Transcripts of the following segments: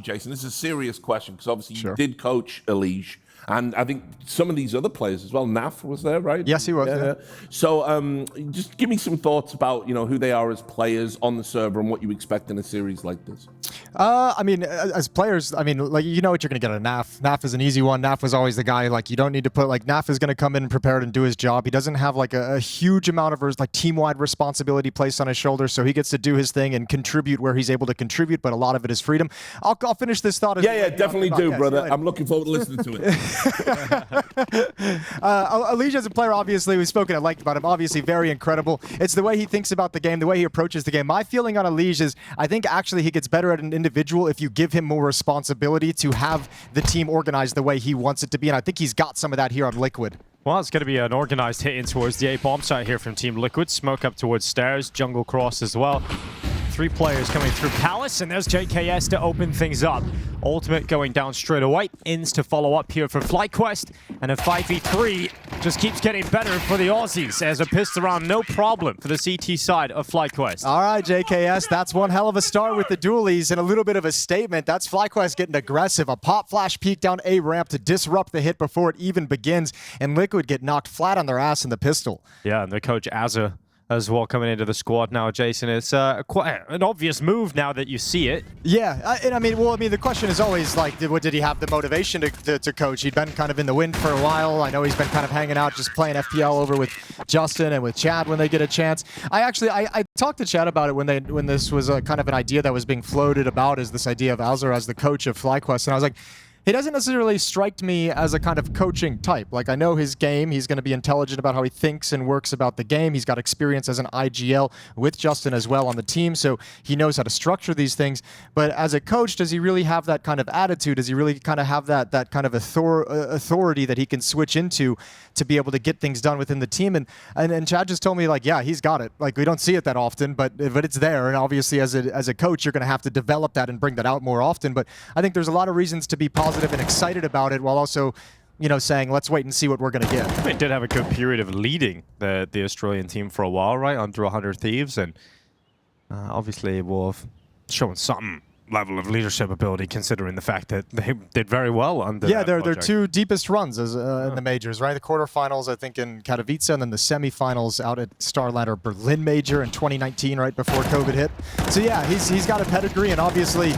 Jason. This is a serious question because obviously Sure. you did coach Elige. And I think some of these other players as well. Naf was there, right? Yes, he was. Yeah. So just give me some thoughts about who they are as players on the server and what you expect in a series like this. I mean, as players, I mean, like, you know what you're going to get out of Naf. Naf is an easy one. Naf was always the guy, like, you don't need to put, like, Naf is going to come in prepared and do his job. He doesn't have, like, a huge amount of, like, team-wide responsibility placed on his shoulders, so he gets to do his thing and contribute where he's able to contribute, but a lot of it is freedom. I'll finish this thought. Yeah, definitely do, brother. I'm looking forward to listening to it. Elige as a player, obviously, we've spoken at length about him, obviously very incredible. It's the way he thinks about the game, the way he approaches the game. My feeling on Elige is I think actually he gets better at an individual if you give him more responsibility to have the team organized the way he wants it to be, and I think he's got some of that here on Liquid. Well, it's going to be an organized hit in towards the A bomb site here from Team Liquid. Smoke up towards stairs, jungle cross as well. 3 players coming through Palace, and there's JKS to open things up. Ultimate going down straight away. Ins to follow up here for FlyQuest, and a 5v3 just keeps getting better for the Aussies as a pistol round, no problem for the CT side of FlyQuest. All right, JKS, that's one hell of a start with the dualies and a little bit of a statement. That's FlyQuest getting aggressive. A pop flash peek down A ramp to disrupt the hit before it even begins, and Liquid get knocked flat on their ass in the pistol. Yeah, and the coach Azza as well coming into the squad now, Jason. It's quite an obvious move now that you see it. Yeah, and I mean, the question is always like, did he have the motivation to coach? He'd been kind of in the wind for a while. I know he's been kind of hanging out, just playing FPL over with Justin and with Chad when they get a chance. I talked to Chad about it when this was a kind of an idea that was being floated about, as this idea of Azza as the coach of FlyQuest, and I was like, he doesn't necessarily strike me as a kind of coaching type. Like, I know his game. He's going to be intelligent about how he thinks and works about the game. He's got experience as an IGL with Justin as well on the team, so he knows how to structure these things. But as a coach, does he really have that kind of attitude? Does he really kind of have that kind of authority that he can switch into to be able to get things done within the team? And Chad just told me, like, yeah, he's got it. Like, we don't see it that often, but it's there. And obviously, as a coach, you're going to have to develop that and bring that out more often. But I think there's a lot of reasons to be positive and excited about it, while also, saying, let's wait and see what we're going to get. They did have a good period of leading the Australian team for a while, right? Under 100 Thieves, and obviously will have shown some level of leadership ability, considering the fact that they did very well under their 2 deepest runs in the majors, right? The quarterfinals, I think, in Katowice, and then the semifinals out at Starlander Berlin Major in 2019, right before COVID hit. So yeah, he's got a pedigree, and obviously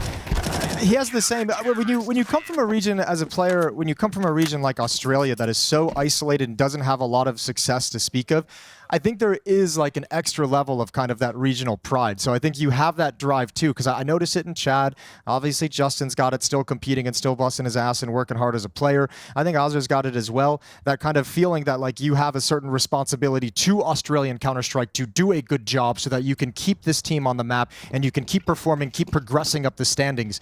he has the same. When you come from a region as a player, when you come from a region like Australia that is so isolated and doesn't have a lot of success to speak of, I think there is like an extra level of kind of that regional pride. So I think you have that drive too, because I notice it in Chad. Obviously, Justin's got it, still competing and still busting his ass and working hard as a player. I think Azra's got it as well. That kind of feeling that like you have a certain responsibility to Australian Counter-Strike to do a good job so that you can keep this team on the map and you can keep performing, keep progressing up the standings.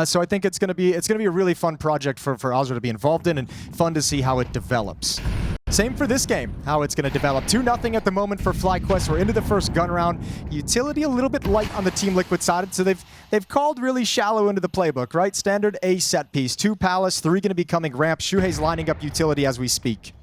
So I think it's gonna be a really fun project for Azra to be involved in, and fun to see how it develops. Same for this game, how it's going to develop. 2-0 at the moment for FlyQuest. We're into the first gun round. Utility a little bit light on the Team Liquid side, so they've called really shallow into the playbook, right? Standard A set piece. 2 Palace, 3 going to be coming ramp. Shuhei's lining up utility as we speak.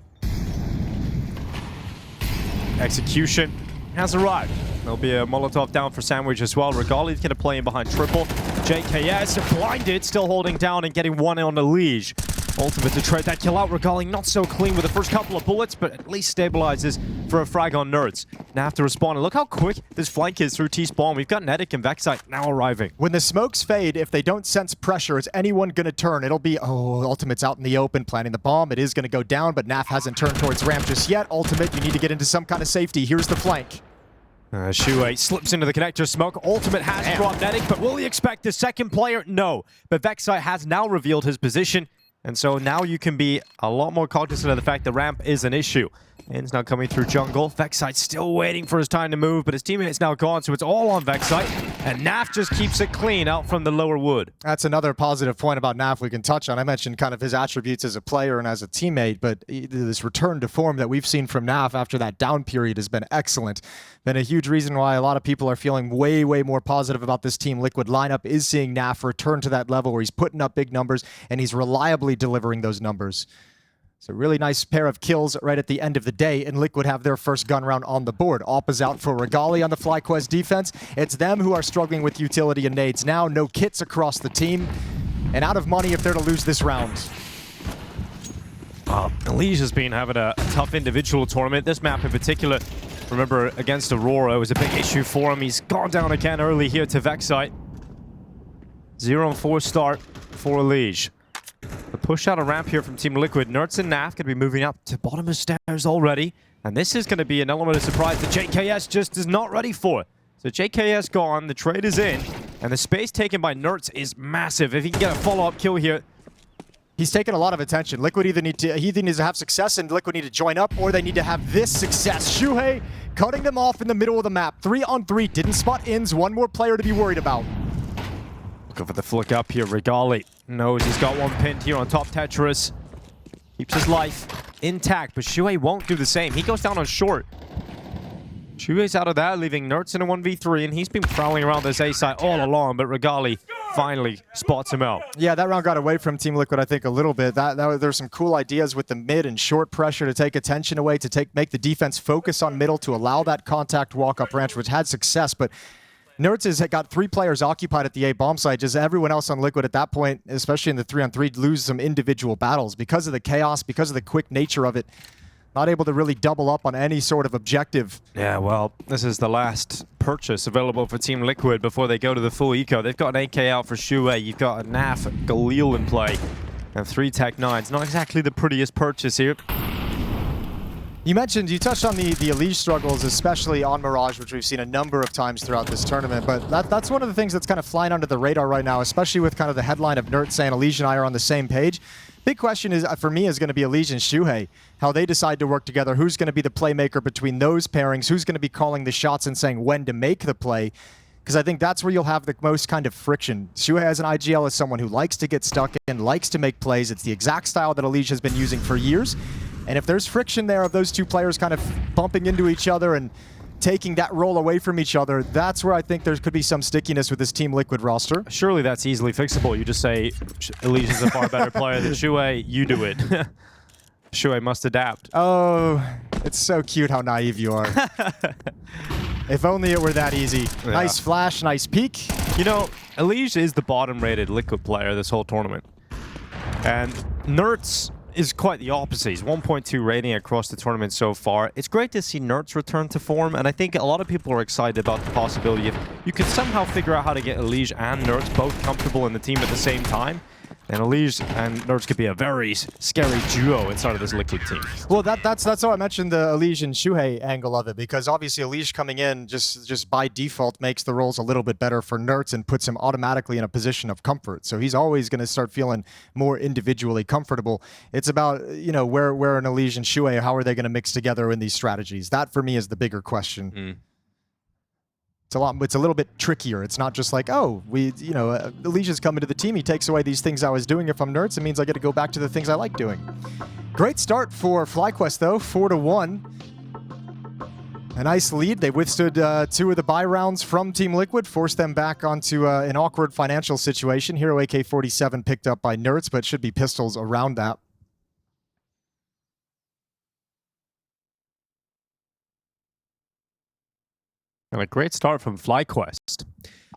Execution has arrived. There'll be a Molotov down for Sandwich as well. Regali's going to play in behind triple. JKS blinded, still holding down and getting one on the Liege. Ultimate to trade that kill out. Regali not so clean with the first couple of bullets, but at least stabilizes for a frag on Nerds. Now have to respond. And look how quick this flank is through T-spawn. We've got Fnatic and Vexite now arriving. When the smokes fade, if they don't sense pressure, is anyone going to turn? It'll be, Ultimate's out in the open, planting the bomb. It is going to go down, but Naf hasn't turned towards ramp just yet. Ultimate, you need to get into some kind of safety. Here's the flank. Shuhei slips into the connector smoke. Ultimate has dropped Fnatic, but will he expect the second player? No. But Vexite has now revealed his position. And so now you can be a lot more cognizant of the fact the ramp is an issue. In's now coming through jungle. Vexite still waiting for his time to move, but his teammate's now gone, so it's all on Vexite. And Naf just keeps it clean out from the lower wood. That's another positive point about Naf we can touch on. I mentioned kind of his attributes as a player and as a teammate, but this return to form that we've seen from Naf after that down period has been excellent. Been a huge reason why a lot of people are feeling way, way more positive about this Team Liquid lineup, is seeing Naf return to that level where he's putting up big numbers and he's reliably delivering those numbers. It's a really nice pair of kills right at the end of the day, and Liquid have their first gun round on the board. Op is out for Regali on the FlyQuest defense. It's them who are struggling with utility and nades now. No kits across the team. and out of money if they're to lose this round. Liege has been having a tough individual tournament. This map in particular, remember, against Aurora, was a big issue for him. He's gone down again early here to Vexite. 0-4 start for Liege. The push out a ramp here from Team Liquid. Nerds and Naf going to be moving up to bottom of stairs already. And this is going to be an element of surprise that JKS just is not ready for. So JKS gone, the trade is in, and the space taken by Nerds is massive. If he can get a follow-up kill here, he's taken a lot of attention. Liquid either needs to have success and Liquid need to join up, or they need to have this success. Shuhei cutting them off in the middle of the map. 3-on-3, didn't spot ins, one more player to be worried about. looking for the flick up here. Regali knows he's got one pinned here on top. Tetris keeps his life intact, but Shuhei won't do the same. He goes down on short. Shuhei's out of that, leaving Nerds in a 1v3, and he's been prowling around this A side all along, but Regali finally spots him out. Yeah, that round got away from Team Liquid, I think, a little bit. There's some cool ideas with the mid and short pressure to take attention away, to make the defense focus on middle, to allow that contact walk-up ranch, which had success, but Nerds has got 3 players occupied at the A bomb site. Just everyone else on Liquid at that point, especially in the 3-on-3, lose some individual battles because of the chaos, because of the quick nature of it. Not able to really double up on any sort of objective. Yeah, well, this is the last purchase available for Team Liquid before they go to the full eco. They've got an AK out for Shuhei. You've got a Naf Galil in play. And 3 Tech 9s. Not exactly the prettiest purchase here. You touched on the Elise struggles, especially on Mirage, which we've seen a number of times throughout this tournament, but that's one of the things that's kind of flying under the radar right now, especially with kind of the headline of Nerds saying Elise and I are on the same page. Big question is, for me, is going to be Elise and Shuhei, how they decide to work together, who's going to be the playmaker between those pairings, who's going to be calling the shots and saying when to make the play, because I think that's where you'll have the most kind of friction. Shuhei as an IGL is someone who likes to get stuck in, likes to make plays. It's the exact style that Elise has been using for years, and if there's friction there of those two players kind of bumping into each other and taking that role away from each other, that's where I think there could be some stickiness with this Team Liquid roster. Surely that's easily fixable. You just say, Elise is a far better player than Shuhei, you do it. Shuhei must adapt. Oh, it's so cute how naive you are. If only it were that easy. Yeah. Nice flash, nice peek. You know, Elise is the bottom-rated Liquid player this whole tournament. And Nerds is quite the opposite. He's 1.2 rating across the tournament so far. It's great to see Nerds return to form, and I think a lot of people are excited about the possibility if you could somehow figure out how to get Elise and Nerds both comfortable in the team at the same time. And Elise and Nerds could be a very scary duo inside of this Liquid team. Well, that's how I mentioned the Elise and Shuhei angle of it, because obviously Elise coming in just by default makes the roles a little bit better for Nerds and puts him automatically in a position of comfort. So he's always going to start feeling more individually comfortable. It's about, you know, where an Elise and Shuhei, how are they going to mix together in these strategies? That for me is the bigger question. It's a little bit trickier. It's not just like, oh, Alicia's coming to the team. He takes away these things I was doing. If I'm Nerds, it means I get to go back to the things I like doing. Great start for FlyQuest, though, 4-1. A nice lead. They withstood 2 of the buy rounds from Team Liquid, forced them back onto an awkward financial situation. Hero AK-47 picked up by Nerds, but should be pistols around that. And a great start from FlyQuest.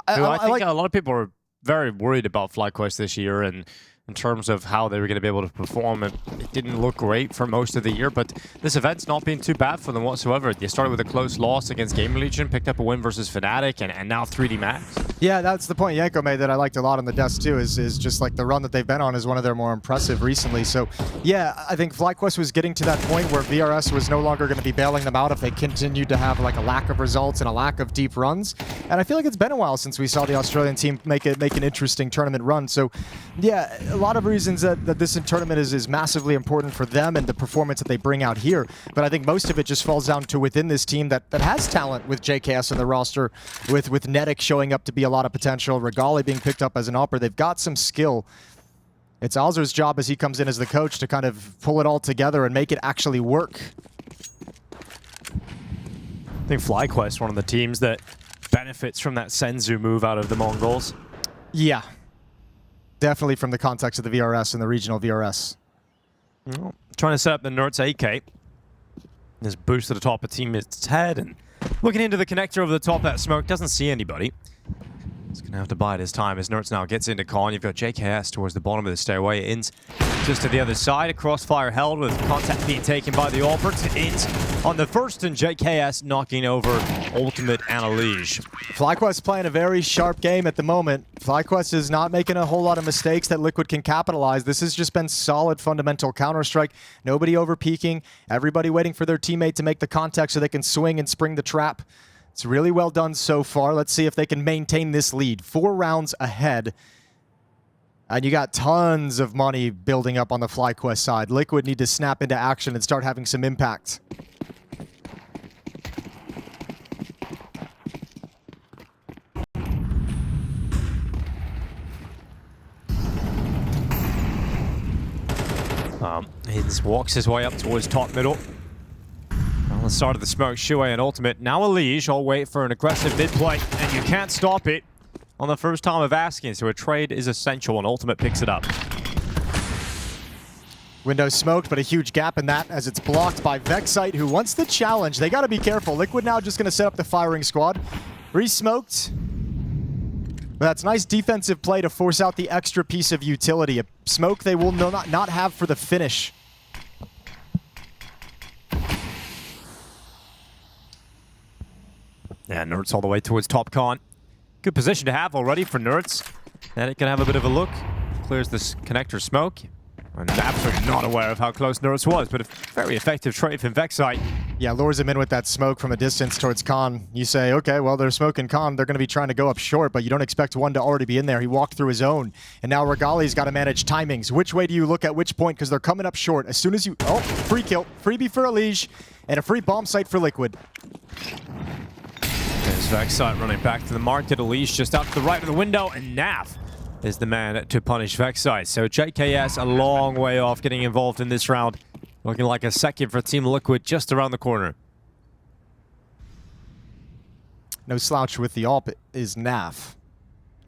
I think a lot of people are very worried about FlyQuest this year, and in terms of how they were going to be able to perform. It didn't look great for most of the year, but this event's not been too bad for them whatsoever. They started with a close loss against GamerLegion, picked up a win versus Fnatic, and now 3D Max. Yeah, that's the point Yanko made that I liked a lot on the desk too, is just like the run that they've been on is one of their more impressive recently. So yeah, I think FlyQuest was getting to that point where VRS was no longer going to be bailing them out if they continued to have like a lack of results and a lack of deep runs. And I feel like it's been a while since we saw the Australian team make an interesting tournament run. So yeah, a lot of reasons that this tournament is massively important for them and the performance that they bring out here. But I think most of it just falls down to within this team that has talent with JKS in the roster, with Fnatic showing up to be a lot of potential, Regali being picked up as an opera. They've got some skill. It's Alzer's job as he comes in as the coach to kind of pull it all together and make it actually work. I think FlyQuest, one of the teams that benefits from that Senzu move out of the Mongols. Yeah. Definitely from the context of the VRS and the regional VRS. Well, trying to set up the Nerds AK. This boost to the top of teammate's head and looking into the connector over the top of that smoke. Doesn't see anybody. He's going to have to bide his time as Nerds now gets into con. You've got JKS towards the bottom of the stairway. Ins just to the other side. A crossfire held with contact being taken by the Albert. Ins on the first, and JKS knocking over Ultimate and Elige. FlyQuest playing a very sharp game at the moment. FlyQuest is not making a whole lot of mistakes that Liquid can capitalize. This has just been solid fundamental Counter-Strike. Nobody over-peaking. Everybody waiting for their teammate to make the contact so they can swing and spring the trap. It's really well done so far. Let's see if they can maintain this lead. 4 rounds ahead. And you got tons of money building up on the FlyQuest side. Liquid need to snap into action and start having some impact. He walks his way up towards top middle. On the start of the smoke, Shui and Ultimate. Now Elige, I'll wait for an aggressive mid play, and you can't stop it on the first time of asking, so a trade is essential, and Ultimate picks it up. Window smoked, but a huge gap in that as it's blocked by Vexite, who wants the challenge. They got to be careful. Liquid now just going to set up the firing squad. Re-smoked. But that's nice defensive play to force out the extra piece of utility. A smoke they will not have for the finish. Yeah, Nerds all the way towards top con. Good position to have already for Nerds. And it can have a bit of a look. Clears this connector smoke. I'm absolutely not aware of how close Nerds was, but a very effective trade from Vexite. Yeah, lures him in with that smoke from a distance towards Con. You say, okay, well, they're smoking Con. They're going to be trying to go up short, but you don't expect one to already be in there. He walked through his own. And now Regali's got to manage timings. Which way do you look at which point? Because they're coming up short. As soon as you... Oh, free kill. Freebie for Elige. And a free bomb site for Liquid. There's Vexite running back to the market. Elige just out to the right of the window, and Naf is the man to punish Vexite. So JKS a long way off getting involved in this round. Looking like a second for Team Liquid just around the corner. No slouch with the AWP is Naf.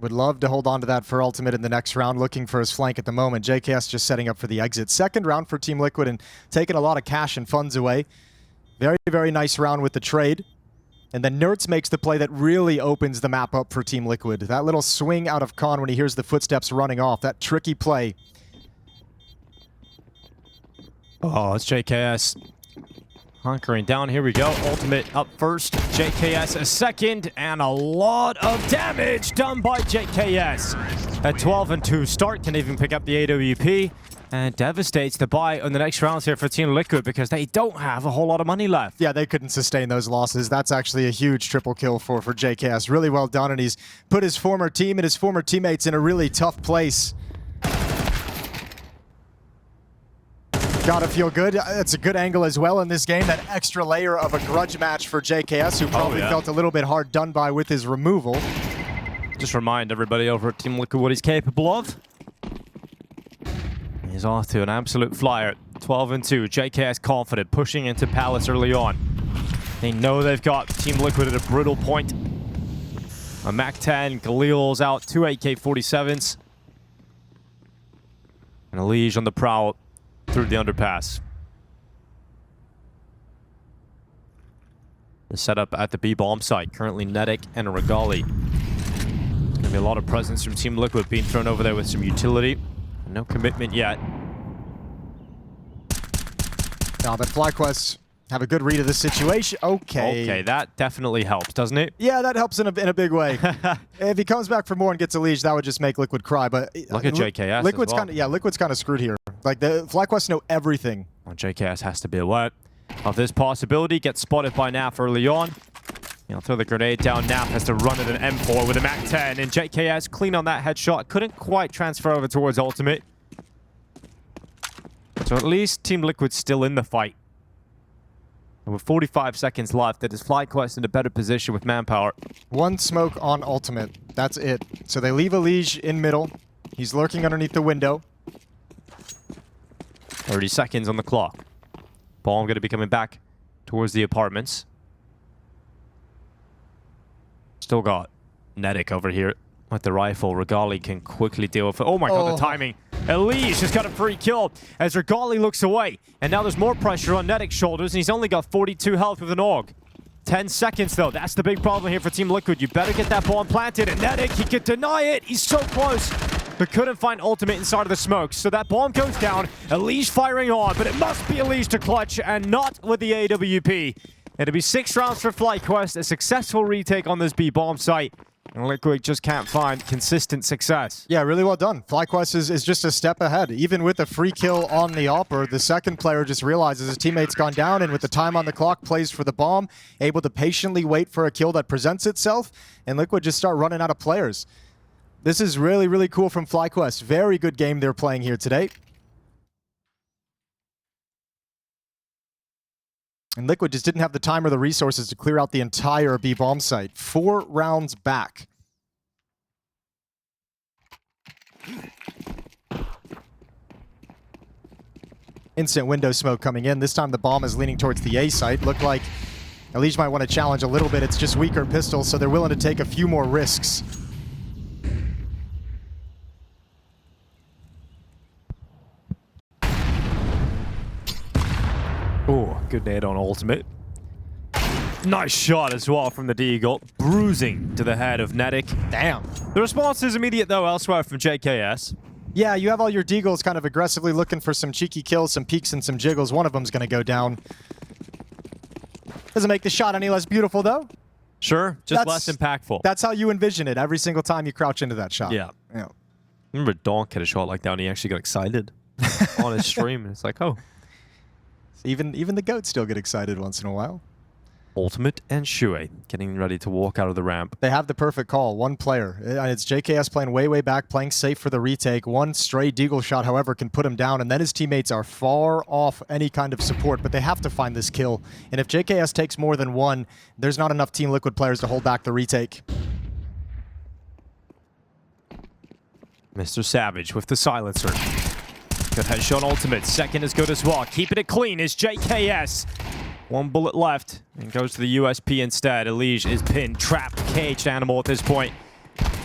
Would love to hold on to that for Ultimate in the next round, looking for his flank at the moment. JKS just setting up for the exit. Second round for Team Liquid and taking a lot of cash and funds away. Very, very nice round with the trade. And then Nerds makes the play that really opens the map up for Team Liquid. That little swing out of Con when he hears the footsteps running off. That tricky play. Oh, it's JKS. Hunkering down. Here we go. Ultimate up first. JKS a second. And a lot of damage done by JKS. A 12-2 start. Can even pick up the AWP. And devastates the buy on the next rounds here for Team Liquid because they don't have a whole lot of money left. Yeah, they couldn't sustain those losses. That's actually a huge triple kill for JKS. Really well done, and he's put his former team and his former teammates in a really tough place. Gotta feel good. It's a good angle as well in this game. That extra layer of a grudge match for JKS, who probably felt a little bit hard done by with his removal. Just remind everybody over at Team Liquid what he's capable of. He's off to an absolute flyer. 12-2. JKS confident, pushing into Palace early on. They know they've got Team Liquid at a brittle point. A MAC-10, Galil's out, 2 AK-47s. And Elige on the prowl through the underpass. The setup at the B-bomb site. Currently Fnatic and Regali. There's going to be a lot of presence from Team Liquid being thrown over there with some utility. No commitment yet. Now, but FlyQuest have a good read of the situation. Okay, that definitely helps, doesn't it? Yeah, that helps in a big way. If he comes back for more and gets Elige, that would just make Liquid cry. But look at JKS. Liquid's as well. Liquid's kind of screwed here. Like the FlyQuest know everything. Well, JKS has to be aware of this possibility. Gets spotted by Naf early on. He'll throw the grenade down. Naf has to run at an M4 with a MAC-10, and JKS clean on that headshot. Couldn't quite transfer over towards Ultimate. So at least Team Liquid's still in the fight. And with 45 seconds left, it is FlyQuest in a better position with manpower. One smoke on Ultimate. That's it. So they leave Elige in middle. He's lurking underneath the window. 30 seconds on the clock. Bomb going to be coming back towards the apartments. Still got Fnatic over here with the rifle. Regali can quickly deal with it. Oh my god, the timing. Elige just got a free kill as Regali looks away. And now there's more pressure on Fnatic's shoulders, and he's only got 42 health with an AUG. 10 seconds, though. That's the big problem here for Team Liquid. You better get that bomb planted. And Fnatic, he could deny it. He's so close, but couldn't find ultimate inside of the smoke. So that bomb goes down. Elish firing on, but it must be Elish to clutch, and not with the AWP. It'll be 6 rounds for FlyQuest, a successful retake on this B bomb site. And Liquid just can't find consistent success. Yeah, really well done. FlyQuest is just a step ahead. Even with a free kill on the AWPer, the second player just realizes his teammate's gone down, and with the time on the clock, plays for the bomb, able to patiently wait for a kill that presents itself, and Liquid just start running out of players. This is really, really cool from FlyQuest. Very good game they're playing here today. And Liquid just didn't have the time or the resources to clear out the entire B bomb site. 4 rounds back. Instant window smoke coming in. This time the bomb is leaning towards the A site. Looked like Elish might want to challenge a little bit. It's just weaker pistols, so they're willing to take a few more risks. Oh, good nade on ultimate. Nice shot as well from the Deagle. Bruising to the head of Fnatic. Damn. The response is immediate, though, elsewhere from JKS. Yeah, you have all your Deagles kind of aggressively looking for some cheeky kills, some peeks, and some jiggles. One of them's going to go down. Doesn't make the shot any less beautiful, though. Sure, just less impactful. That's how you envision it every single time you crouch into that shot. Yeah. Yeah. Remember Donk had a shot like that and he actually got excited on his stream. And it's like, oh. Even the goats still get excited once in a while. Ultimate and Shuey getting ready to walk out of the ramp. They have the perfect call. One player. It's JKS playing way back, playing safe for the retake. One stray Deagle shot, however, can put him down, and then his teammates are far off any kind of support, but they have to find this kill. And if JKS takes more than one, there's not enough Team Liquid players to hold back the retake. Mr. Savage with the silencer. Good headshot ultimate. Second is good as well. Keeping it clean is JKS. 1 bullet left and goes to the USP instead. Elish is pinned, trapped, caged animal at this point.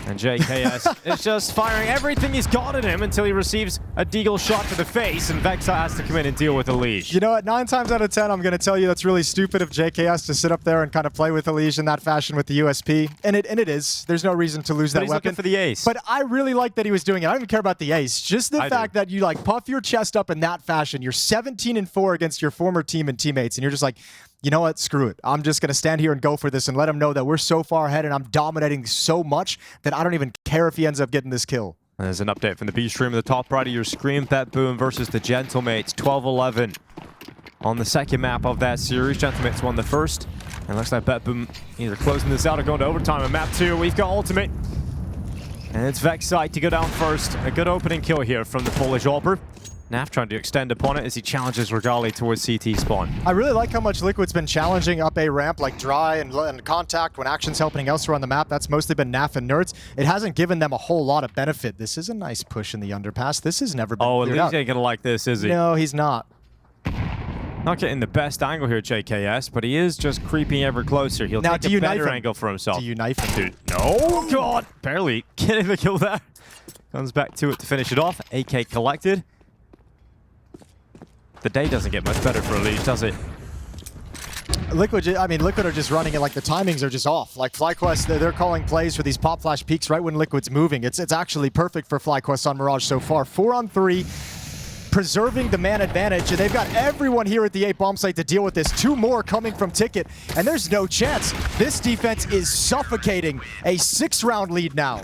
And JKS is just firing everything he's got in him until he receives a Deagle shot to the face, and Vexa has to come in and deal with Elish. You know what? 9 times out of 10, I'm going to tell you that's really stupid of JKS to sit up there and kind of play with Elish in that fashion with the USP. And it is. There's no reason to lose that he's weapon. Looking for the ace. But I really like that he was doing it. I don't even care about the ace. Just the fact that you like puff your chest up in that fashion. You're 17-4 against your former team and teammates, and you're just like, you know what? Screw it. I'm just going to stand here and go for this and let him know that we're so far ahead and I'm dominating so much that I don't even care if he ends up getting this kill. There's an update from the B stream in the top right of your screen. BetBoom versus the Gentlemates. 12-11 on the second map of that series. Gentlemates won the first. And looks like BetBoom either closing this out or going to overtime. In map 2, we've got ultimate. And it's Vexite to go down first. A good opening kill here from the Polish AWPer. Naf trying to extend upon it as he challenges Regali towards CT spawn. I really like how much Liquid's been challenging up A ramp, like dry and contact when action's happening elsewhere on the map. That's mostly been Naf and Nerds. It hasn't given them a whole lot of benefit. This is a nice push in the underpass. This has never been cleared out. Elish ain't gonna like this, is he? No, he's not. Not getting the best angle here, JKS, but he is just creeping ever closer. He'll now, take a better angle for himself. Do you knife him? Dude, no, God! Barely getting the kill there. Comes back to it to finish it off. AK collected. The day doesn't get much better for Elish, does it? Liquid are just running it like the timings are just off. Like FlyQuest, they're calling plays for these pop flash peaks right when Liquid's moving. It's actually perfect for FlyQuest on Mirage so far. 4-on-3, preserving the man advantage, and they've got everyone here at the A bomb site to deal with this. 2 more coming from Ticket, and there's no chance. This defense is suffocating. A 6-round lead now.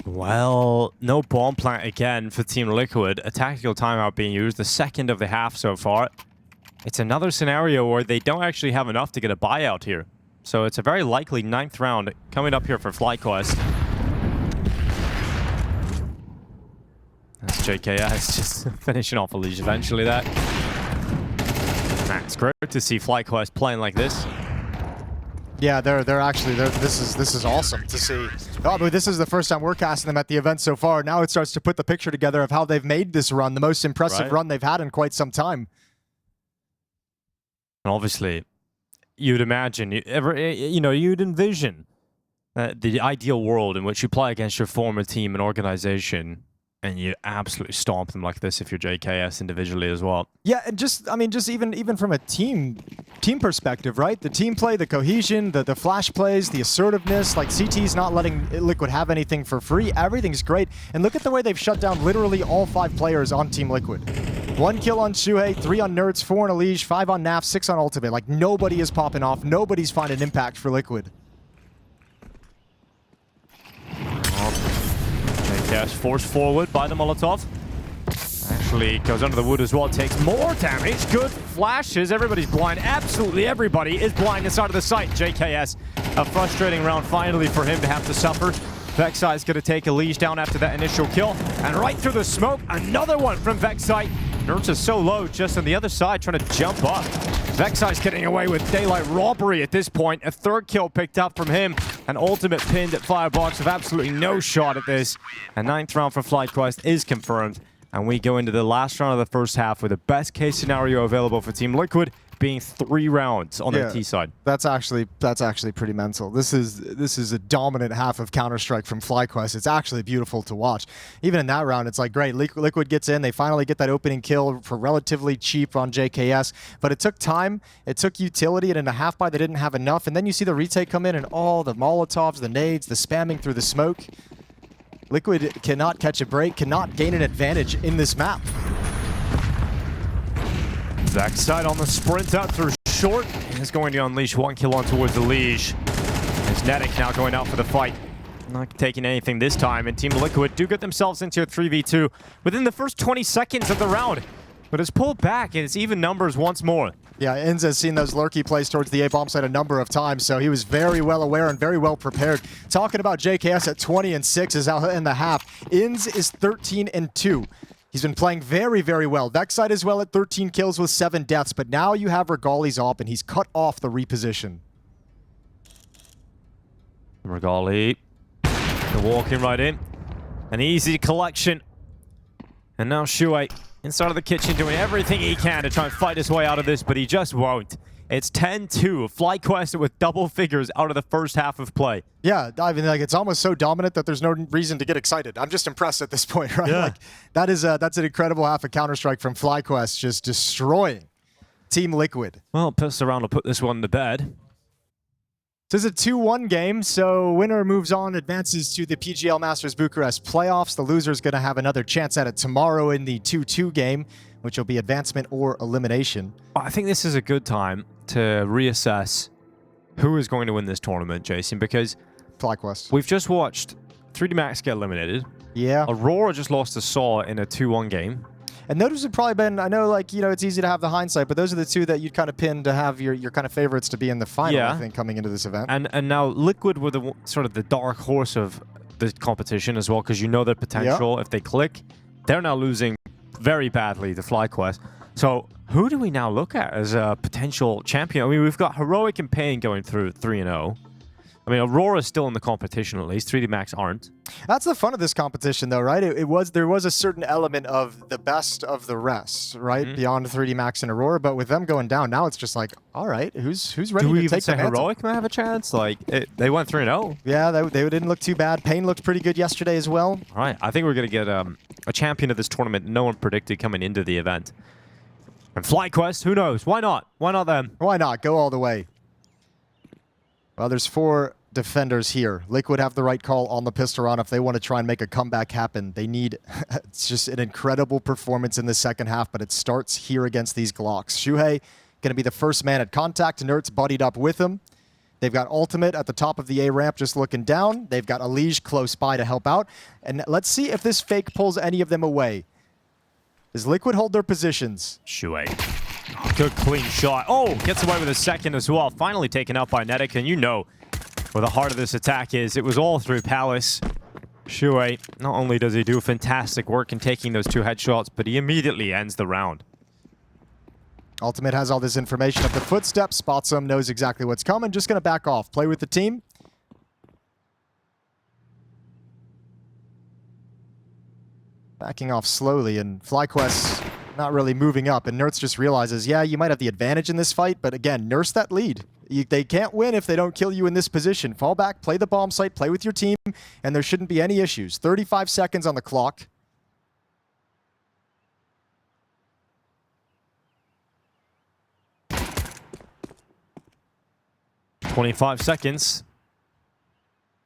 Well, no bomb plant again for Team Liquid. A tactical timeout being used, the second of the half so far. It's another scenario where they don't actually have enough to get a buyout here. So it's a very likely 9th round coming up here for FlyQuest. That's JKS just finishing off Elish eventually there. It's great to see FlyQuest playing like this. Yeah, this is awesome to see. Oh, but this is the first time we're casting them at the event so far. Now it starts to put the picture together of how they've made this run, the most impressive run they've had in quite some time. And obviously, you'd imagine, you'd envision the ideal world in which you play against your former team and organization. And you absolutely stomp them like this if you're JKS individually as well. Yeah, and just, I mean, just even from a team perspective, right? The team play, the cohesion, the flash plays, the assertiveness, like CT's not letting Liquid have anything for free. Everything's great. And look at the way they've shut down literally all 5 players on Team Liquid. 1 kill on Shuhei, 3 on Nerds, 4 on Elige, 5 on Naf, 6 on Ultimate. Like, nobody is popping off. Nobody's finding impact for Liquid. JKS forced forward by the Molotov. Actually goes under the wood as well, takes more damage. Good flashes, everybody's blind. Absolutely everybody is blind inside of the site. JKS, a frustrating round finally for him to have to suffer. Vexai is going to take Elige down after that initial kill. And right through the smoke, another one from Vexai. Nerds is so low, just on the other side, trying to jump up. Vexai's getting away with daylight robbery at this point. A 3rd kill picked up from him. An ultimate pinned at Firebox with absolutely no shot at this. A 9th round for FlyQuest is confirmed. And we go into the last round of the first half with the best case scenario available for Team Liquid being 3 rounds on the T side. That's actually pretty mental. This is a dominant half of Counter-Strike from FlyQuest. It's actually beautiful to watch. Even in that round, it's like great. Liquid gets in. They finally get that opening kill for relatively cheap on JKS. But it took time. It took utility. And in a half buy, they didn't have enough. And then you see the retake come in and all the Molotovs, the nades, the spamming through the smoke. Liquid cannot catch a break, cannot gain an advantage in this map. Vexai on the sprint out through short. He's going to unleash 1 kill on towards the Elige. As Fnatic now going out for the fight. Not taking anything this time, and Team Liquid do get themselves into a 3v2 within the first 20 seconds of the round. But it's pulled back, and it's even numbers once more. Yeah, Inz has seen those lurky plays towards the A-bomb site a number of times, so he was very well aware and very well prepared. Talking about JKS at 20-6 is out in the half. Inz is 13-2. He's been playing very, very well. Vexai as well at 13 kills with 7 deaths, but now you have Regali's op, and he's cut off the reposition. Regali, walking right in. An easy collection. And now Shuhei inside of the kitchen doing everything he can to try and fight his way out of this, but he just won't. It's 10-2. FlyQuest with double figures out of the first half of play. Yeah, I mean, like, it's almost so dominant that there's no reason to get excited. I'm just impressed at this point, right? Yeah. Like, that's an incredible half of Counter-Strike from FlyQuest, just destroying Team Liquid. Well, Pistol Round will put this one to bed. This is a 2-1 game, so winner moves on, advances to the PGL Masters Bucharest playoffs. The loser is going to have another chance at it tomorrow in the 2-2 game, which will be advancement or elimination. I think this is a good time to reassess who is going to win this tournament, Jason, because FlyQuest. we've just watched 3D Max get eliminated. Yeah. Aurora just lost to Saw in a 2-1 game. And those have probably been, I know, like, you know, it's easy to have the hindsight, but those are the two that you'd kind of pin to have your kind of favorites to be in the final, I think, coming into this event. And now Liquid were the sort of the dark horse of the competition as well, because you know their potential. If they click, they're now losing very badly to FlyQuest. So who do we now look at as a potential champion? I mean, we've got Heroic and Pain going through 3-0. I mean, Aurora's still in the competition at least. 3D Max aren't. That's the fun of this competition, though, right? There was a certain element of the best of the rest, right? Beyond 3D Max and Aurora, but with them going down, now it's just like, all right, who's ready do we to even take say the mantle? Heroic might have a chance? Like, they went 3-0. Yeah, they didn't look too bad. Pain looked pretty good yesterday as well. All right, I think we're going to get a champion of this tournament no one predicted coming into the event. And FlyQuest, who knows? Why not? Why not them? Why not? Go all the way. Well, there's 4 defenders here. Liquid have the right call on the pistol round if they want to try and make a comeback happen. They need, it's just an incredible performance in the second half, but it starts here against these Glocks. Shuhei going to be the first man at contact. Nert's buddied up with him. They've got Ultimate at the top of the A ramp just looking down. They've got Elige close by to help out. And let's see if this fake pulls any of them away. Does Liquid hold their positions? Shuhei. Good clean shot. Oh, gets away with a second as well. Finally taken out by Fnatic, and you know where the heart of this attack is. It was all through Palace. Shuhei, not only does he do fantastic work in taking those 2 headshots, but he immediately ends the round. Ultimate has all this information of the footsteps, spots them, knows exactly what's coming, just going to back off. Play with the team. Backing off slowly, and FlyQuest not really moving up, and Nertz just realizes, yeah, you might have the advantage in this fight, but again, nurse that lead. They can't win if they don't kill you in this position. Fall back, play the bomb site, play with your team, and there shouldn't be any issues. 35 seconds on the clock. 25 seconds.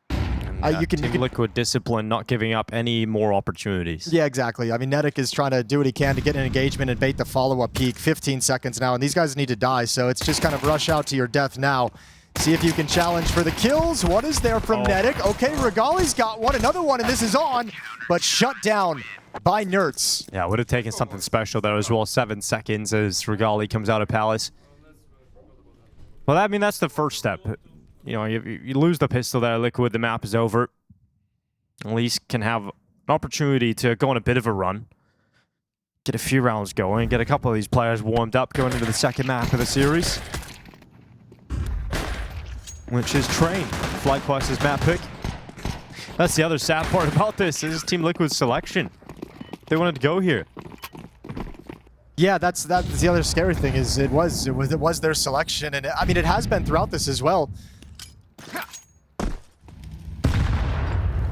And, Team Liquid discipline, not giving up any more opportunities. Yeah, exactly. I mean, Fnatic is trying to do what he can to get an engagement and bait the follow-up peak. 15 seconds now, and these guys need to die, so it's just kind of rush out to your death now. See if you can challenge for the kills. What is there from Fnatic? Okay, Regali's got one, another one, and this is on, but shut down by Nerds. Yeah, would have taken something special there as well. 7 seconds as Regali comes out of Palace. Well, I mean, that's the first step. You know, you lose the pistol there, Liquid, the map is over. At least can have an opportunity to go on a bit of a run. Get a few rounds going, get a couple of these players warmed up going into the second map of the series. Which is Train, FlyQuest's map pick. That's the other sad part about this, is Team Liquid's selection. They wanted to go here. Yeah, that's the other scary thing, is it was their selection, and I mean, it has been throughout this as well.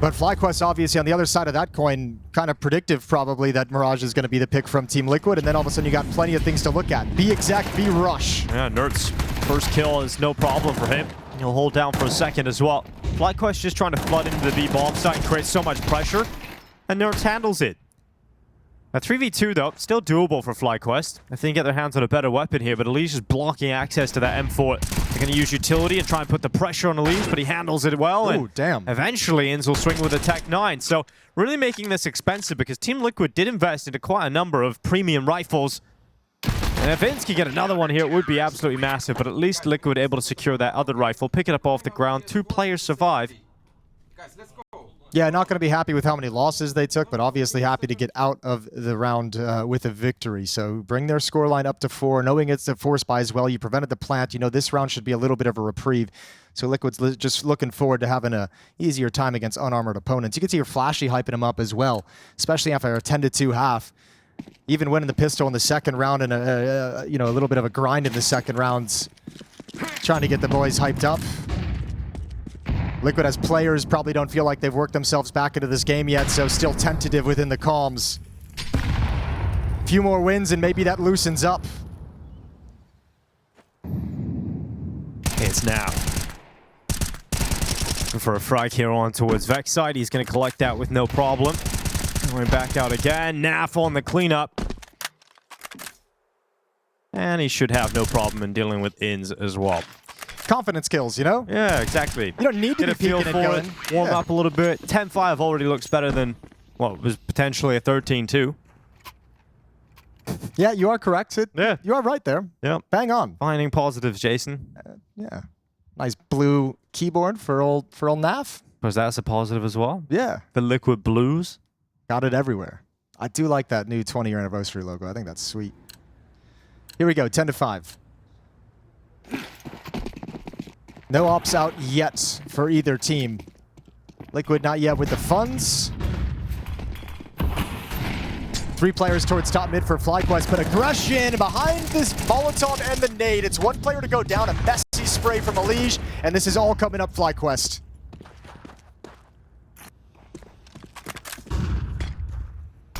But FlyQuest, obviously, on the other side of that coin, kind of predictive, probably, that Mirage is going to be the pick from Team Liquid, and then all of a sudden you got plenty of things to look at. Be exact, be rush. Yeah, Nerds' first kill is no problem for him. He'll hold down for a second as well. FlyQuest just trying to flood into the B bomb site and create so much pressure, and Nerds handles it. A 3v2 though, still doable for FlyQuest. If they can get their hands on a better weapon here, but Elise is blocking access to that M4. They're going to use utility and try and put the pressure on Elise, but he handles it well. Oh, damn. Eventually, Inns will swing with a Tech 9. So really making this expensive, because Team Liquid did invest into quite a number of premium rifles. And if Inns can get another one here, it would be absolutely massive, but at least Liquid able to secure that other rifle, pick it up off the ground. 2 players survive. Guys, let's go. Yeah, not going to be happy with how many losses they took, but obviously happy to get out of the round with a victory. So bring their scoreline up to 4, knowing it's a force buy as well. You prevented the plant. You know, this round should be a little bit of a reprieve. So Liquid's just looking forward to having a easier time against unarmored opponents. You can see your Flashy hyping him up as well, especially after a 10-2 half. Even winning the pistol in the second round and a little bit of a grind in the second rounds. Trying to get the boys hyped up. Liquid as players probably don't feel like they've worked themselves back into this game yet, so still tentative within the comms. Few more wins and maybe that loosens up. It's now. For a frag here on towards Vex side, he's going to collect that with no problem. Going back out again, Naf on the cleanup. And he should have no problem in dealing with Inns as well. Confidence kills, you know? Yeah, exactly. You don't need to be peeking and going. Warm up a little bit. 10-5 already looks better than, well, it was potentially a 13-2. Yeah, you are correct. Yeah. You are right there. Yeah. Bang on. Finding positives, Jason. Yeah. Nice blue keyboard for old Naf. Was that a positive as well? Yeah. The Liquid Blues. Got it everywhere. I do like that new 20-year anniversary logo. I think that's sweet. Here we go, 10-5. No ops out yet for either team. Liquid not yet with the funds. 3 players towards top mid for FlyQuest, but aggression behind this Molotov and the nade. It's 1 player to go down, a messy spray from Elige, and this is all coming up FlyQuest.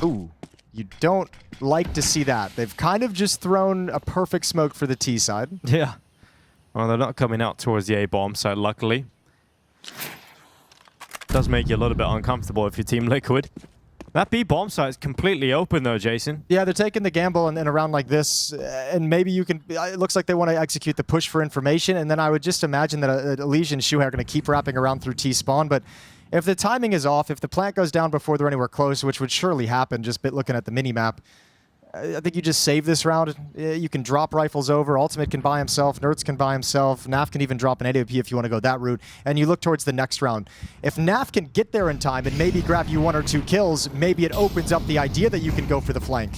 Ooh, you don't like to see that. They've kind of just thrown a perfect smoke for the T side. Yeah. Well, they're not coming out towards the A-bomb side, luckily. Does make you a little bit uncomfortable if you're Team Liquid. That B-bomb side is completely open, though, Jason. Yeah, they're taking the gamble in a round like this, and maybe you can... It looks like they want to execute the push for information, and then I would just imagine that Elige and Shuhei are going to keep wrapping around through T-spawn, but if the timing is off, if the plant goes down before they're anywhere close, which would surely happen just looking at the mini-map, I think you just save this round. You can drop rifles over. Ultimate can buy himself. Nerds can buy himself. Naf can even drop an AWP if you want to go that route. And you look towards the next round. If Naf can get there in time and maybe grab you 1 or 2 kills, maybe it opens up the idea that you can go for the flank.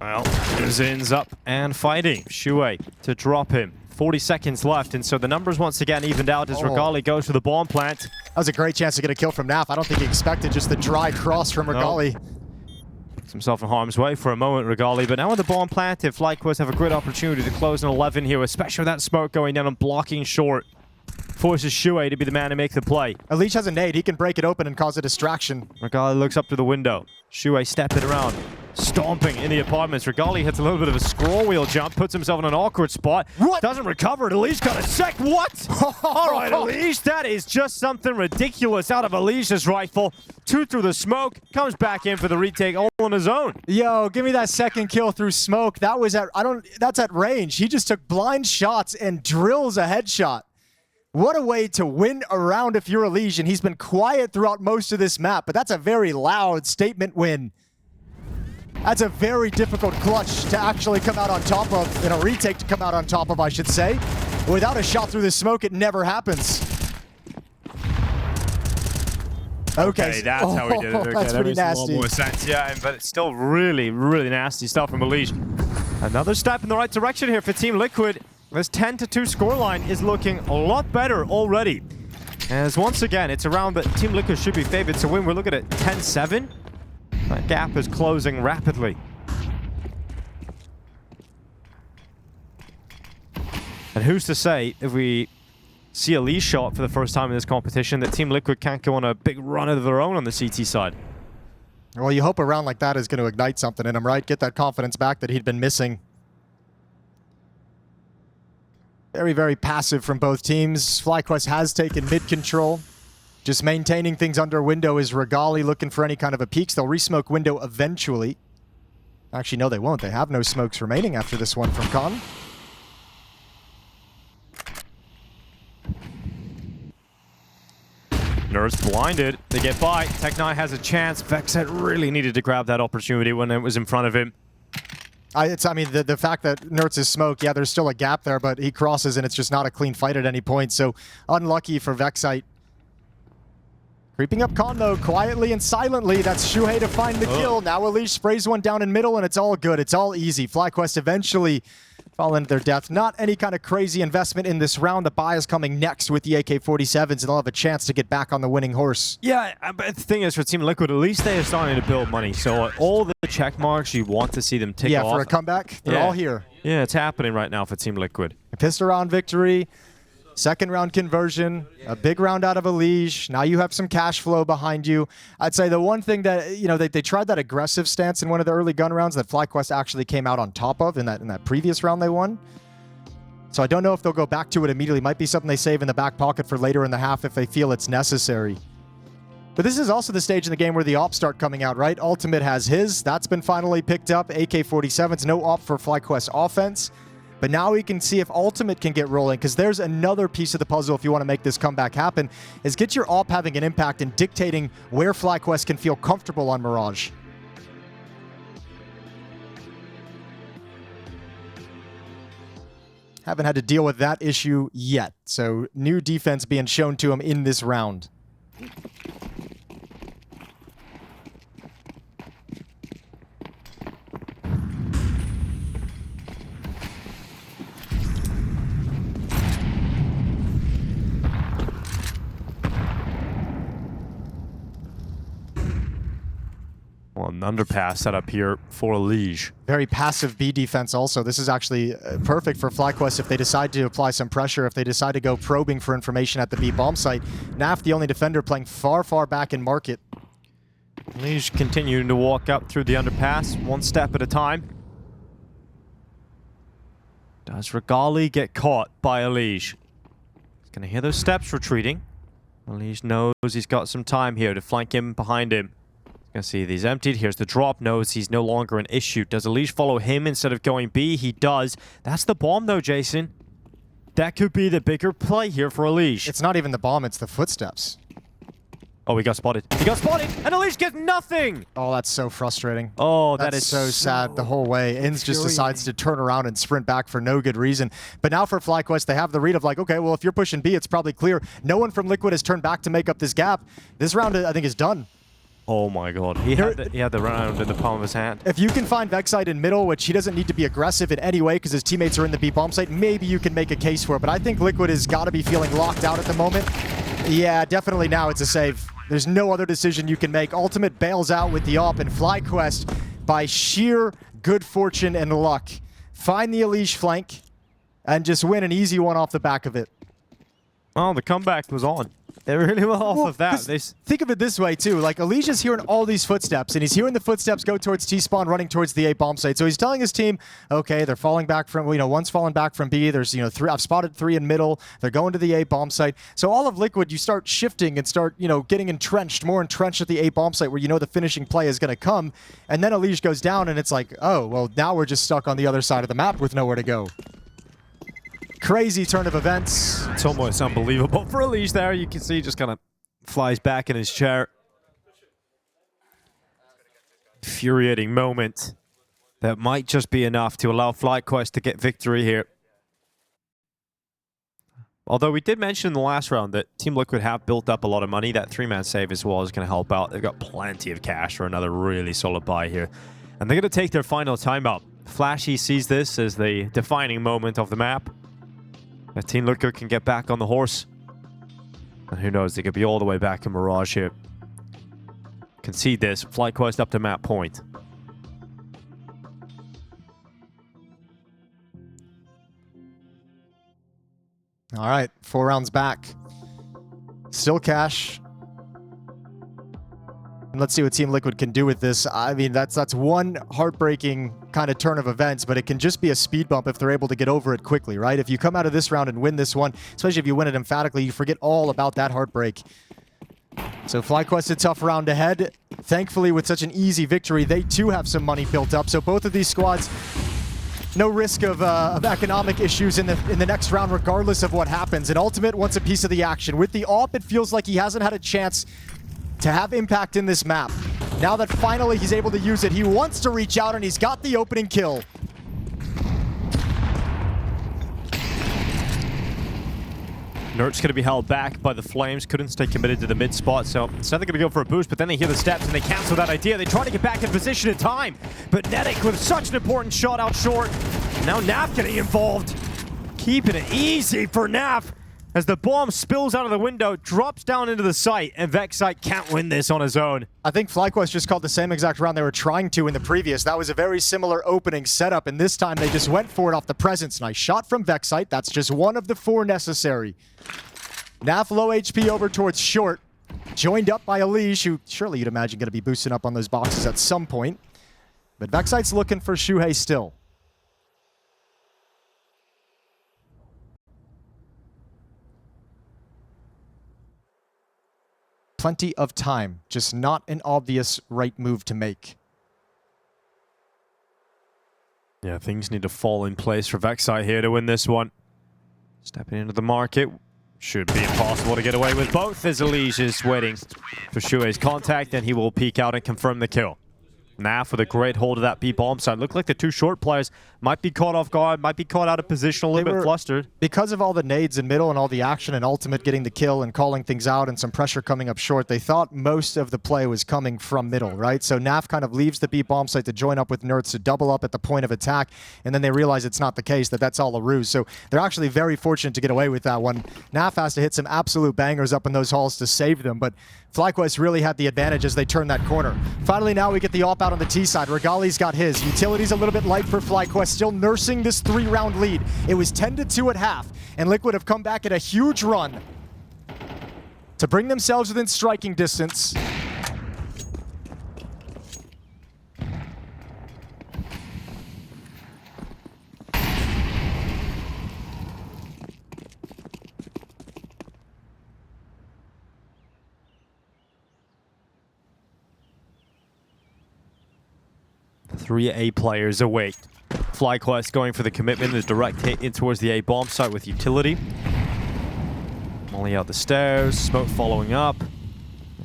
Well, Zin's up and fighting. Shuhei to drop him. 40 seconds left, and so the numbers once again evened out as Regali goes to the bomb plant. That was a great chance to get a kill from Naf. I don't think he expected just the dry cross from Regali. Nope. Himself in harm's way for a moment, Regali, but now with the bomb planted, FlyQuest have a great opportunity to close an 11 here, especially with that smoke going down and blocking short. Forces Shuhei to be the man to make the play. Elige has a nade. He can break it open and cause a distraction. Regali looks up to the window. Shuhei stepping around. stomping in the apartments. Regali hits a little bit of a scroll wheel jump, puts himself in an awkward spot. What? Doesn't recover. Elise got a sec. What? All right, Elise, that is just something ridiculous out of Elise's rifle. 2 through the smoke, comes back in for the retake all on his own. Yo, give me that second kill through smoke. That was that's at range. He just took blind shots and drills a headshot. What a way to win a round if you're Legion. He's been quiet throughout most of this map, but that's a very loud statement win. That's a very difficult clutch to actually come out on top of, in a retake to come out on top of, I should say. Without a shot through the smoke, it never happens. Okay, that's how he did it. Okay, that's that pretty makes a lot nasty. more sense. Yeah, but it's still really, really nasty stuff from Elise. Another step in the right direction here for Team Liquid. This 10-2 scoreline is looking a lot better already. As once again, it's a round that Team Liquid should be favored to win. We're looking at 10-7. That gap is closing rapidly. And who's to say, if we see a lead shot for the first time in this competition, that Team Liquid can't go on a big run of their own on the CT side? Well, you hope a round like that is going to ignite something in him, right? Get that confidence back that he'd been missing. Very, very passive from both teams. FlyQuest has taken mid-control. Just maintaining things under window is Regali looking for any kind of a peaks. They'll resmoke window eventually. Actually, no, they won't. They have no smokes remaining after this one from Khan. Nerds blinded. They get by. Tech9 has a chance. Vexed really needed to grab that opportunity when it was in front of him. I mean, the fact that Nerds is smoke, yeah, there's still a gap there, but he crosses and it's just not a clean fight at any point. So unlucky for Vexite. Creeping up Khan, though, quietly and silently. That's Shuhei to find the kill. Now Elise sprays one down in middle, and it's all good. It's all easy. FlyQuest eventually fall into their death. Not any kind of crazy investment in this round. The buy is coming next with the AK-47s, and they'll have a chance to get back on the winning horse. Yeah, but the thing is, for Team Liquid, at least they are starting to build money. So all the check marks, you want to see them tick off. Yeah, for a comeback, they're all here. Yeah, it's happening right now for Team Liquid. A pistol round victory. Second round conversion, a big round out of Elige. Now you have some cash flow behind you. I'd say the one thing that, you know, they tried that aggressive stance in one of the early gun rounds that FlyQuest actually came out on top of in that previous round they won. So I don't know if they'll go back to it immediately. Might be something they save in the back pocket for later in the half if they feel it's necessary. But this is also the stage in the game where the ops start coming out, right? Ultimate has his. That's been finally picked up. AK-47s, no op for FlyQuest offense. But now we can see if Ultimate can get rolling, because there's another piece of the puzzle if you want to make this comeback happen, is get your op having an impact and dictating where FlyQuest can feel comfortable on Mirage. Haven't had to deal with that issue yet, so new defense being shown to him in this round. Well, an underpass set up here for Elige. Very passive B defense also. This is actually perfect for FlyQuest if they decide to apply some pressure, if they decide to go probing for information at the B bomb site. Naf, the only defender, playing far, far back in market. Elige continuing to walk up through the underpass, one step at a time. Does Regali get caught by Elige? He's going to hear those steps retreating. Elige knows he's got some time here to flank him behind him. Gonna see these emptied. Here's the drop. Knows he's no longer an issue. Does Elige follow him instead of going B? He does. That's the bomb, though, Jason. That could be the bigger play here for Elige. It's not even the bomb, it's the footsteps. Oh, he got spotted. He got spotted, and Elige gets nothing! Oh, that's so frustrating. Oh, That's so sad the whole way. Inns just decides to turn around and sprint back for no good reason. But now for FlyQuest, they have the read of like, okay, well, if you're pushing B, it's probably clear. No one from Liquid has turned back to make up this gap. This round, I think, is done. Oh my god. He had the round in the palm of his hand. If you can find Vexite in middle, which he doesn't need to be aggressive in any way because his teammates are in the B bomb site, maybe you can make a case for it. But I think Liquid has got to be feeling locked out at the moment. Yeah, definitely now it's a save. There's no other decision you can make. Ultimate bails out with the op, and FlyQuest, by sheer good fortune and luck, find the Elige flank and just win an easy one off the back of it. Well, the comeback was on. They're really well off of that. 'Cause think of it this way, too. Like, Alicia's hearing all these footsteps, and he's hearing the footsteps go towards T-spawn, running towards the A bomb site. So he's telling his team, okay, they're falling back from, one's falling back from B. There's, three. I've spotted 3 in middle. They're going to the A bomb site. So all of Liquid, you start shifting and start, getting entrenched, more entrenched at the A bomb site where the finishing play is going to come. And then Alicia goes down, and it's like, oh, well, now we're just stuck on the other side of the map with nowhere to go. Crazy turn of events. It's almost unbelievable for Alicia there. You can see he just kind of flies back in his chair. Infuriating moment that might just be enough to allow FlyQuest to get victory here. Although we did mention in the last round that Team Liquid have built up a lot of money. That 3-man save as well is going to help out. They've got plenty of cash for another really solid buy here. And they're going to take their final timeout. Flashy sees this as the defining moment of the map. That Team Liquid can get back on the horse. And who knows, they could be all the way back in Mirage here. Concede this. FlyQuest up to map point. All right, 4 rounds back. Still cash. And let's see what Team Liquid can do with this. I mean, that's one heartbreaking kind of turn of events, but it can just be a speed bump if they're able to get over it quickly, right? If you come out of this round and win this one, especially if you win it emphatically, you forget all about that heartbreak. So FlyQuest, a tough round ahead. Thankfully, with such an easy victory, they too have some money built up. So both of these squads, no risk of economic issues in the next round, regardless of what happens. And Ultimate wants a piece of the action. With the AWP, it feels like he hasn't had a chance to have impact in this map. Now that finally he's able to use it, he wants to reach out, and he's got the opening kill. Nert's going to be held back by the Flames. Couldn't stay committed to the mid spot, so instead they're going to go for a boost, but then they hear the steps and they cancel that idea. They try to get back in position in time, but Fnatic with such an important shot out short. Now Naf getting involved. Keeping it easy for Naf as the bomb spills out of the window, drops down into the site, and Vexite can't win this on his own. I think FlyQuest just called the same exact round they were trying to in the previous. That was a very similar opening setup, and this time they just went for it off the presence. Nice shot from Vexite. That's just one of the 4 necessary. Naf low HP over towards short, joined up by Alicia, who surely you'd imagine going to be boosting up on those boxes at some point. But Vexite's looking for Shuhei still. Plenty of time, just not an obvious right move to make. Yeah, things need to fall in place for Vexite here to win this one. Stepping into the market. Should be impossible to get away with both as Alicia is waiting for Shuei's contact, and he will peek out and confirm the kill. Naf with a great hold of that B bomb side. Looked like the 2 short players might be caught off guard, might be caught out of position, a little bit flustered. Because of all the nades in middle and all the action and Ultimate getting the kill and calling things out and some pressure coming up short, they thought most of the play was coming from middle, right? So Naf kind of leaves the B bomb site to join up with Nerds to double up at the point of attack, and then they realize it's not the case, that's all a ruse. So they're actually very fortunate to get away with that one. Naf has to hit some absolute bangers up in those halls to save them, but FlyQuest really had the advantage as they turned that corner. Finally, now we get the AWP out on the T side. Regali's got his. Utility's a little bit light for FlyQuest, still nursing this 3-round lead. It was 10-2 at half, and Liquid have come back at a huge run to bring themselves within striking distance. Three A players awake. FlyQuest going for the commitment, the direct hit in towards the A bomb site with utility. Molly out the stairs, smoke following up.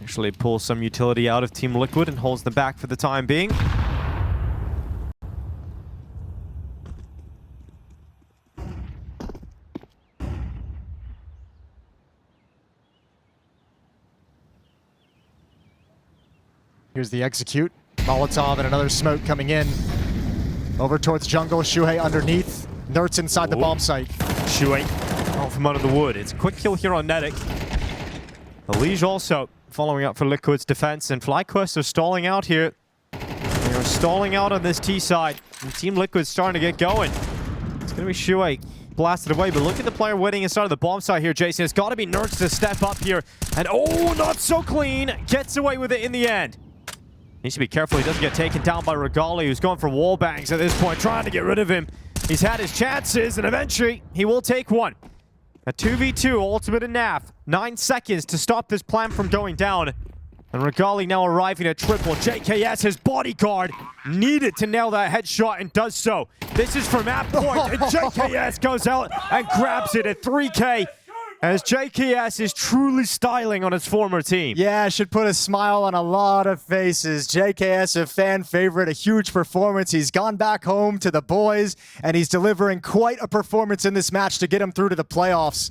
Actually pulls some utility out of Team Liquid and holds them back for the time being. Here's the execute. Molotov and another smoke coming in. Over towards jungle, Shuhei underneath. Nert's inside the bomb site. Shuhei out from under the wood. It's a quick kill here on Fnatic. Alicia also following up for Liquid's defense, and FlyQuest are stalling out here. They are stalling out on this T side, and Team Liquid's starting to get going. It's going to be Shuhei. blasted away. But look at the player waiting inside of the bomb site here, Jason. It's got to be Nerds to step up here. And oh, not so clean. Gets away with it in the end. Needs to be careful he doesn't get taken down by Regali, who's going for wall bangs at this point, trying to get rid of him. He's had his chances, and eventually he will take one. A 2v2, Ultimate and NAF. 9 seconds to stop this plan from going down. And Regali now arriving at triple. JKS, his bodyguard, needed to nail that headshot and does so. This is from that point, and JKS goes out and grabs it at 3K. As JKS is truly styling on his former team. Yeah, should put a smile on a lot of faces. JKS, a fan favorite, a huge performance. He's gone back home to the boys, and he's delivering quite a performance in this match to get him through to the playoffs.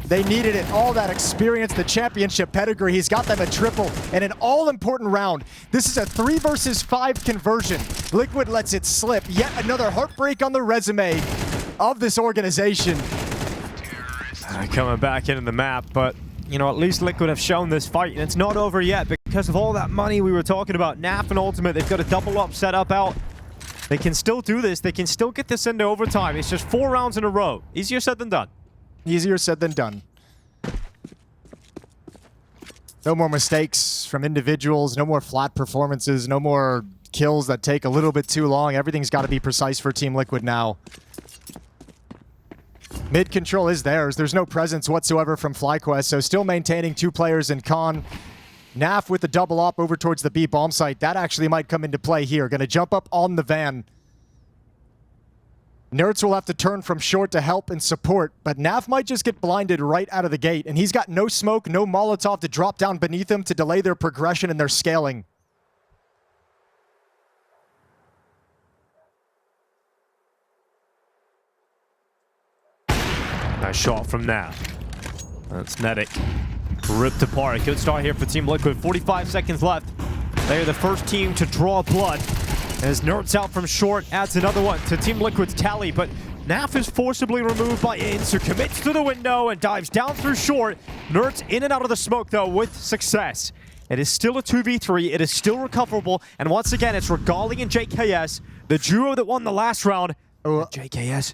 They needed it, all that experience, the championship pedigree. He's got them a triple in an all-important round. This is a 3 versus 5 conversion. Liquid lets it slip. Yet another heartbreak on the resume of this organization. Coming back into the map, but you know, at least Liquid have shown this fight, and it's not over yet because of all that money we were talking about. NAF and Ultimate, they've got a double up set up out. They can still do this. They can still get this into overtime. It's just 4 rounds in a row. Easier said than done. Easier said than done. No more mistakes from individuals, no more flat performances, no more kills that take a little bit too long. Everything's got to be precise for Team Liquid now. Mid control is theirs. There's no presence whatsoever from FlyQuest, so still maintaining 2 players in con. NAF with the double op over towards the B bomb site. That actually might come into play here. Gonna jump up on the van. Nerds will have to turn from short to help and support, but NAF might just get blinded right out of the gate, and he's got no smoke, no Molotov to drop down beneath him to delay their progression and their scaling. Nice shot from NAF. That's Fnatic. Ripped apart. Good start here for Team Liquid. 45 seconds left. They are the first team to draw blood. As Nerds out from short, adds another one to Team Liquid's tally, but NAF is forcibly removed by Inns, who commits to the window and dives down through short. Nerds in and out of the smoke, though, with success. It is still a 2v3. It is still recoverable. And once again, it's Regali and JKS, the duo that won the last round. JKS,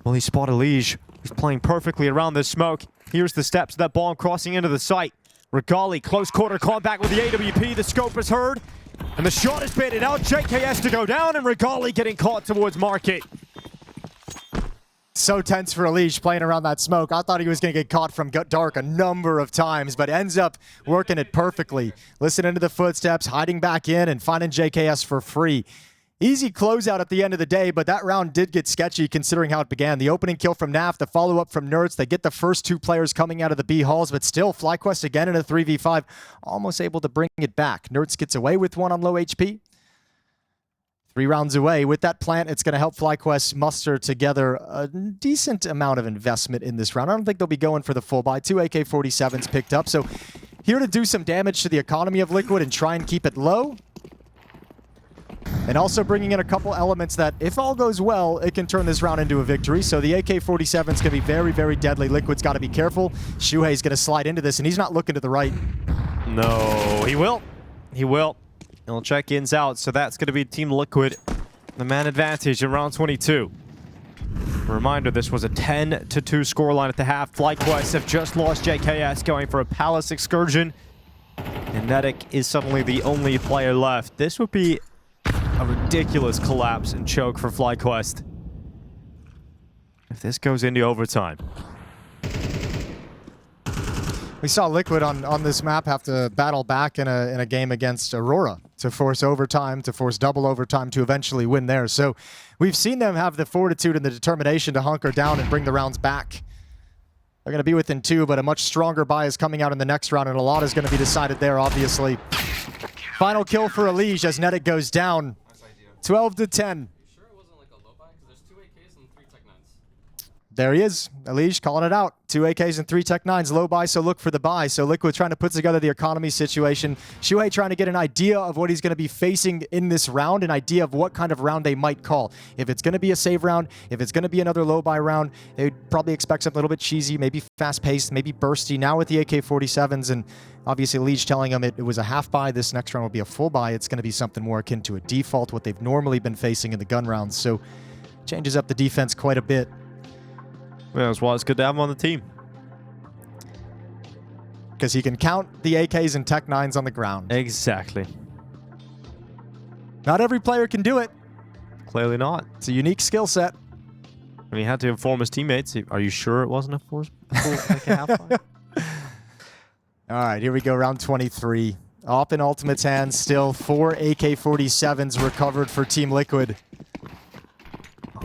well, he spotted Liege. He's playing perfectly around this smoke. Here's the steps of that bomb crossing into the site. Regali, close quarter combat with the AWP. The scope is heard. And the shot is baited out. JKS to go down, and Regali getting caught towards Market. So tense for Elish playing around that smoke. I thought he was going to get caught from dark a number of times, but ends up working it perfectly. Listening to the footsteps, hiding back in, and finding JKS for free. Easy closeout at the end of the day, but that round did get sketchy considering how it began. The opening kill from NAF, the follow-up from Nerds. They get the first 2 players coming out of the B halls, but still FlyQuest again in a 3v5, almost able to bring it back. Nerds gets away with one on low HP. 3 rounds away. With that plant, it's going to help FlyQuest muster together a decent amount of investment in this round. I don't think they'll be going for the full buy. 2 AK-47s picked up, so here to do some damage to the economy of Liquid and try and keep it low. And also bringing in a couple elements that, if all goes well, it can turn this round into a victory. So the AK-47 is going to be very, very deadly. Liquid's got to be careful. Shuhei's going to slide into this, and he's not looking to the right. No, he will. He will. He'll check ins out, so that's going to be Team Liquid. The man advantage in round 22. A reminder, this was a 10-2 scoreline at the half. FlyQuest have just lost JKS, going for a Palace excursion. And Fnatic is suddenly the only player left. This would be a ridiculous collapse and choke for FlyQuest if this goes into overtime. We saw Liquid on this map have to battle back in a game against Aurora to force overtime, to force double overtime, to eventually win there. So we've seen them have the fortitude and the determination to hunker down and bring the rounds back. They're going to be within 2, but a much stronger buy is coming out in the next round, and a lot is going to be decided there, obviously. Final kill for Elish as Fnatic goes down. 12-10. There he is. Elish calling it out. 2 AKs and 3 Tech 9s. Low buy, so look for the buy. So Liquid trying to put together the economy situation. Shuhei trying to get an idea of what he's going to be facing in this round, an idea of what kind of round they might call. If it's going to be a save round, if it's going to be another low buy round, they'd probably expect something a little bit cheesy, maybe fast-paced, maybe bursty. Now with the AK-47s, and obviously Elish telling him it was a half buy, this next round will be a full buy. It's going to be something more akin to a default, what they've normally been facing in the gun rounds. So changes up the defense quite a bit. Yeah, that's why it's good to have him on the team. Because he can count the AKs and Tech 9s on the ground. Exactly. Not every player can do it. Clearly not. It's a unique skill set. And he had to inform his teammates. Are you sure it wasn't a force? Like a half fight? All right, here we go, round 23. Off in Ultimate's hands, still 4 AK-47s recovered for Team Liquid.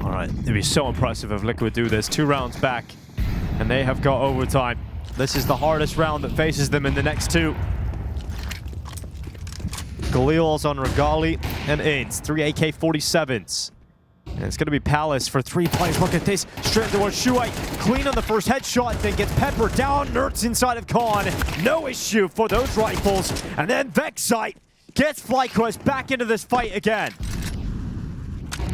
All right, it'd be so impressive if Liquid do this. 2 rounds back, and they have got overtime. This is the hardest round that faces them in the next 2. Galil's on Regali and Ains. 3 AK-47s. And it's going to be Palace for 3 players. Look at this. Straight towards Shuai. Clean on the first headshot. Then gets peppered down. Nerds inside of Khan. No issue for those rifles. And then Vexite gets FlyQuest back into this fight again.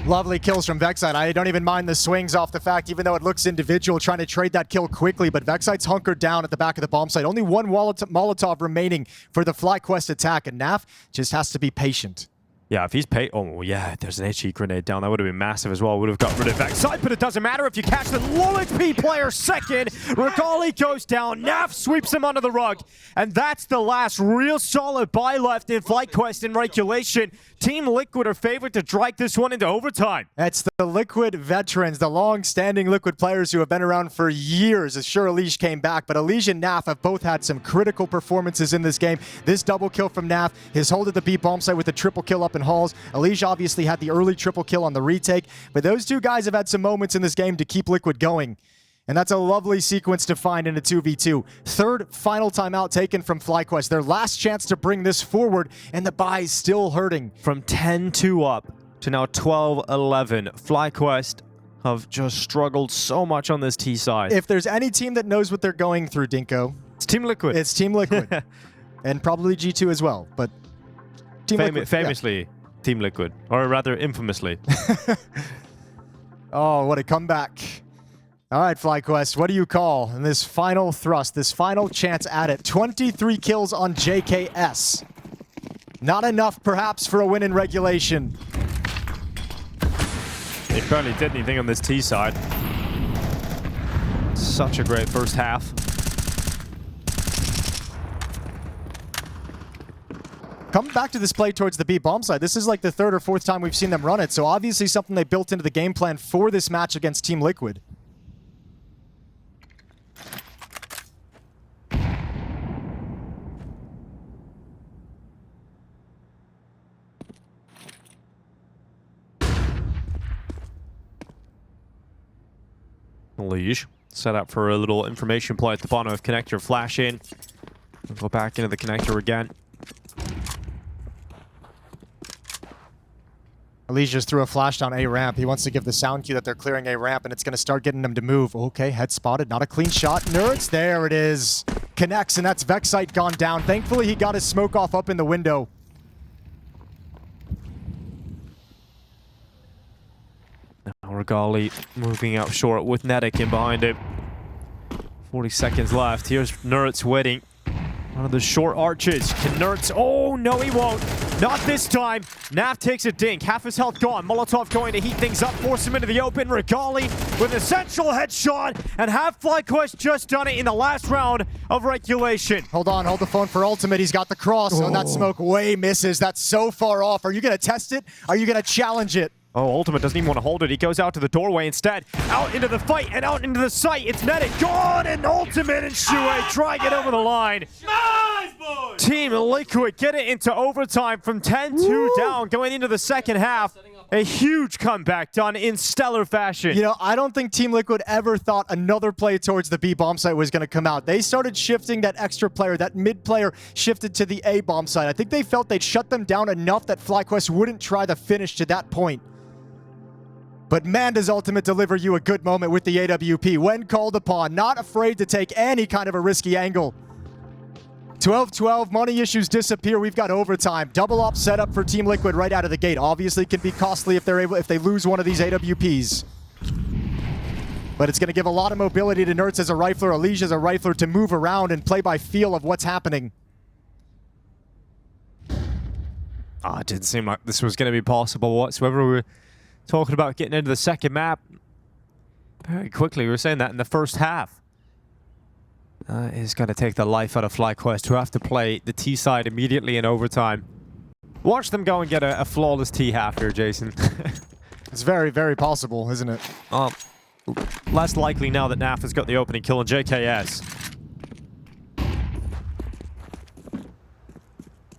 Lovely kills from Vexite. I don't even mind the swings off the fact, even though it looks individual, trying to trade that kill quickly. But Vexite's hunkered down at the back of the bomb site. Only 1 Molotov remaining for the FlyQuest attack. And Naf just has to be patient. Yeah, if he's oh yeah, there's an HE grenade down. That would have been massive as well. Would have got rid of Vexite, but it doesn't matter if you catch the low HP player second. Regali goes down. Naf sweeps him under the rug. And that's the last real solid buy left in FlyQuest in regulation. Team Liquid are favored to drag this one into overtime. That's the Liquid veterans, the long-standing Liquid players who have been around for years. As sure, Elige came back, but Elige and Naf have both had some critical performances in this game. This double kill from Naf, his hold at the B bomb site with a triple kill up in Halls. Elige obviously had the early triple kill on the retake, but those 2 guys have had some moments in this game to keep Liquid going. And that's a lovely sequence to find in a 2v2. 3rd final timeout taken from FlyQuest. Their last chance to bring this forward, and the buy's still hurting. From 10-2 up to now 12-11. FlyQuest have just struggled so much on this T side. If there's any team that knows what they're going through, Dinko, it's Team Liquid. It's Team Liquid. And probably G2 as well, but Team Liquid, famously, yeah. Team Liquid. Or rather, infamously. Oh, what a comeback. All right, FlyQuest, what do you call in this final thrust, this final chance at it? 23 kills on JKS. Not enough, perhaps, for a win in regulation. They barely did anything on this T side. Such a great first half. Coming back to this play towards the B bomb side, this is like the 3rd or 4th time we've seen them run it, so obviously something they built into the game plan for this match against Team Liquid. Liege set up for a little information play at the bottom of connector. Flash in. We'll go back into the connector again. Elige just threw a flash down A ramp. He wants to give the sound cue that they're clearing A ramp, and it's going to start getting them to move. Okay, head spotted. Not a clean shot. Nerds, there it is. Connects, and that's Vexite gone down. Thankfully, he got his smoke off up in the window. Now Regali moving out short with Fnatic in behind him. 40 seconds left. Here's Nerds waiting. One of the short arches. Can Nerds? Oh, no, he won't. Not this time. Naf takes a dink. Half his health gone. Molotov going to heat things up, force him into the open. Regali with a central headshot, and have FlyQuest just done it in the last round of regulation. Hold on, hold the phone for ultimate. He's got the cross. Oh, that smoke way misses. That's so far off. Are you going to test it? Are you going to challenge it? Oh, Ultimate doesn't even want to hold it. He goes out to the doorway instead. Out into the fight and out into the site. It's Fnatic gone, and Ultimate and Shuai try to get over the line. Nice, boys! Team Liquid get it into overtime from 10-2 down going into the second half. A huge comeback done in stellar fashion. You know, I don't think Team Liquid ever thought another play towards the B bomb site was going to come out. They started shifting that extra player, that mid player shifted to the A bomb site. I think they felt they'd shut them down enough that FlyQuest wouldn't try the finish to that point. But man, does Ultimate deliver you a good moment with the AWP when called upon. Not afraid to take any kind of a risky angle. 12-12, money issues disappear. We've got overtime. Double up setup for Team Liquid right out of the gate. Obviously can be costly if they lose one of these AWPs. But it's going to give a lot of mobility to Nerds as a rifler, Elige as a rifler to move around and play by feel of what's happening. It didn't seem like this was going to be possible whatsoever. We were talking about getting into the second map. very quickly. We were saying that in the first half. Is going to take the life out of FlyQuest, who have to play the T side immediately in overtime. Watch them go and get a flawless T half here, Jason. It's very, very possible, isn't it? Less likely now that NAF has got the opening kill on JKS. I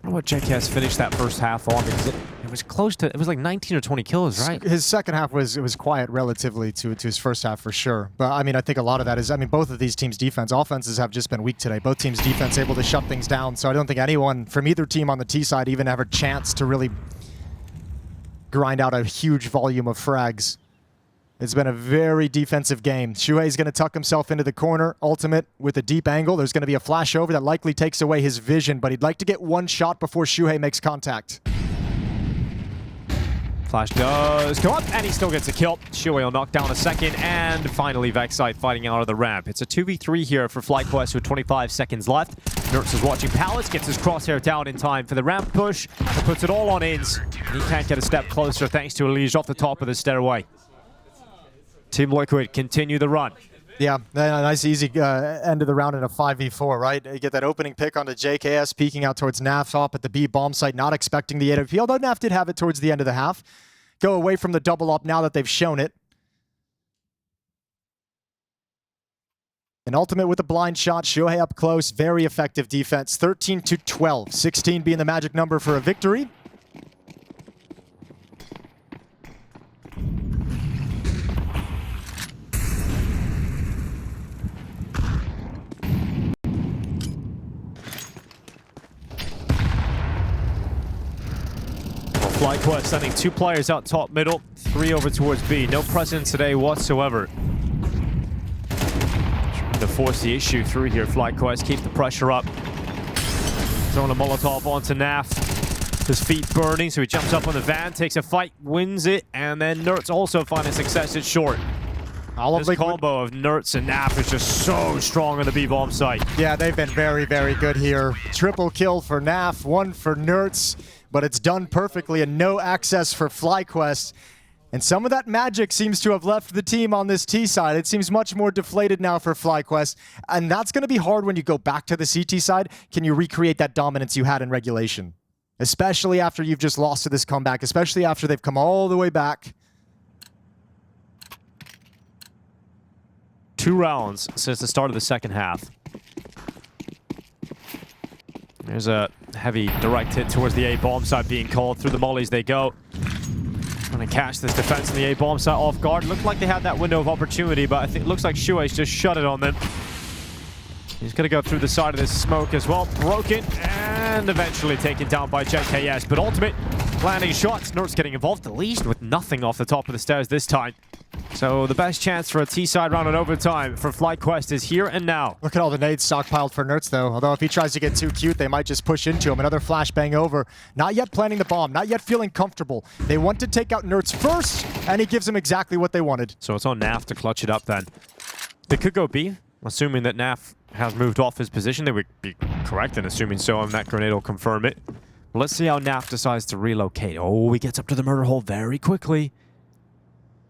don't know what JKS finished that first half on, because it was close to, it was like 19 or 20 kills, right? His second half was quiet relatively to his first half for sure. But I mean, I think a lot of that is, I mean, both of these teams' offenses have just been weak today. Both teams' defense able to shut things down. So I don't think anyone from either team on the T side even have a chance to really grind out a huge volume of frags. It's been a very defensive game. Shuhei's going to tuck himself into the corner. Ultimate with a deep angle. There's going to be a flash over that likely takes away his vision, but he'd like to get one shot before Shuhei makes contact. Flash does go up, and he still gets a kill. Shuhei will knock down a second, and finally Vexite fighting out of the ramp. It's a 2v3 here for FlyQuest with 25 seconds left. Nurts is watching Palace, gets his crosshair down in time for the ramp push, and puts it all on ins. He can't get a step closer thanks to Elige off the top of the stairway. Team Liquid continue the run. Yeah, a nice easy end of the round in a 5v4, right? You get that opening pick onto JKS, peeking out towards NAF up at the B bomb site, not expecting the AWP, although NAF did have it towards the end of the half. Go away from the double up now that they've shown it. An ultimate with a blind shot, Shuhei up close, very effective defense, 13-12, 16 being the magic number for a victory. FlyQuest sending 2 players out top middle, 3 over towards B. No presence today whatsoever. Trying to force the issue through here. FlyQuest keep the pressure up. Throwing a Molotov onto NAF. His feet burning, so he jumps up on the van, takes a fight, wins it, and then Nurts also finding success at short. This combo of Nurts and NAF is just so strong on the B-bomb site. Yeah, they've been very, very good here. Triple kill for NAF, 1 for Nurts, but it's done perfectly and no access for FlyQuest. And some of that magic seems to have left the team on this T side. It seems much more deflated now for FlyQuest, and that's going to be hard when you go back to the CT side. Can you recreate that dominance you had in regulation? Especially after you've just lost to this comeback, especially after they've come all the way back. 2 rounds since the start of the second half. There's a heavy direct hit towards the A-bomb site being called. Through the mollies they go. Trying to catch this defense in the A-bomb site off guard. Looked like they had that window of opportunity, but I think it looks like Shuhei's just shut it on them. He's going to go through the side of this smoke as well. Broken and eventually taken down by JKS. But ultimate landing shots. Nurts getting involved. Elige with nothing off the top of the stairs this time. So the best chance for a T-side round in overtime for FlyQuest is here and now. Look at all the nades stockpiled for Nurts, though. Although if he tries to get too cute, they might just push into him. Another flashbang over. Not yet planting the bomb. Not yet feeling comfortable. They want to take out Nurts first, and he gives them exactly what they wanted. So it's on NAF to clutch it up then. They could go B, assuming that NAF has moved off his position. They would be correct in assuming so, and that grenade will confirm it. Well, let's see how NAF decides to relocate. Oh, he gets up to the murder hole very quickly.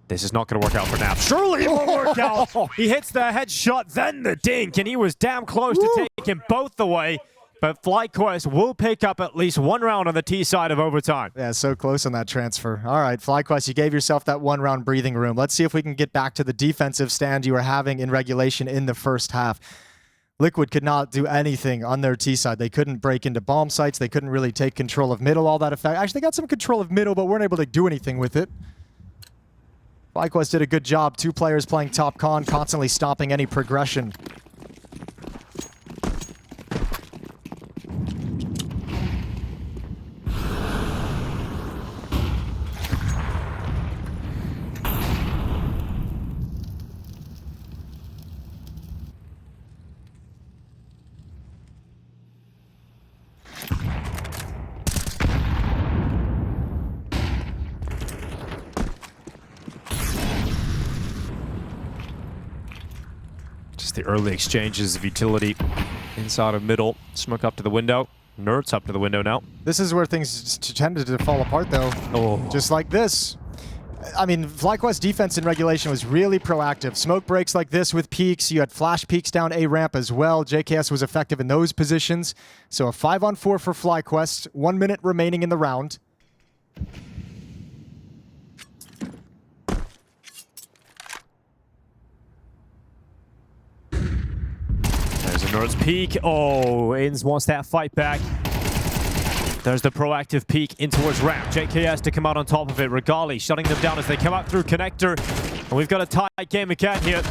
This is not going to work out for NAF. Surely it won't work out. He hits the headshot, then the dink, and he was damn close to taking both away. But FlyQuest will pick up at least 1 round on the T side of overtime. Yeah, so close on that transfer. All right, FlyQuest, you gave yourself that 1 round breathing room. Let's see if we can get back to the defensive stand you were having in regulation in the first half. Liquid could not do anything on their T side. They couldn't break into bomb sites. They couldn't really take control of middle, all that effect. Actually, they got some control of middle, but weren't able to do anything with it. FlyQuest did a good job. 2 players playing top con, constantly stopping any progression. The early exchanges of utility inside of middle. Smoke up to the window. Nurts up to the window now. This is where things tended to fall apart, though. Oh. Just like this. I mean, FlyQuest defense in regulation was really proactive. Smoke breaks like this with peaks. You had flash peaks down A ramp as well. JKS was effective in those positions. So a 5-on-4 for FlyQuest. 1 minute remaining in the round. There's a Nerd's peek. Oh, Ains wants that fight back. There's the proactive peek in towards ramp. JKS to come out on top of it. Regali shutting them down as they come out through connector. And we've got a tight game again here.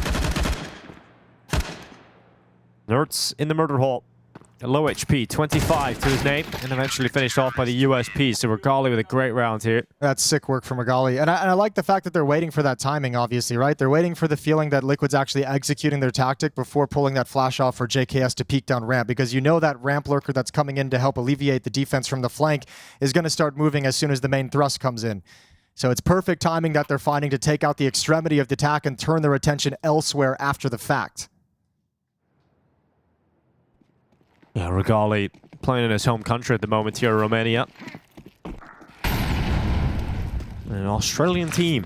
Nerds in the murder hole. A low HP, 25 to his name, and eventually finished off by the USP. So Regali with a great round here. That's sick work from Regali. And I like the fact that they're waiting for that timing, obviously, right? They're waiting for the feeling that Liquid's actually executing their tactic before pulling that flash off for JKS to peek down ramp, because you know that ramp lurker that's coming in to help alleviate the defense from the flank is going to start moving as soon as the main thrust comes in. So it's perfect timing that they're finding to take out the extremity of the attack and turn their attention elsewhere after the fact. Yeah, Regali playing in his home country at the moment here, Romania. An Australian team.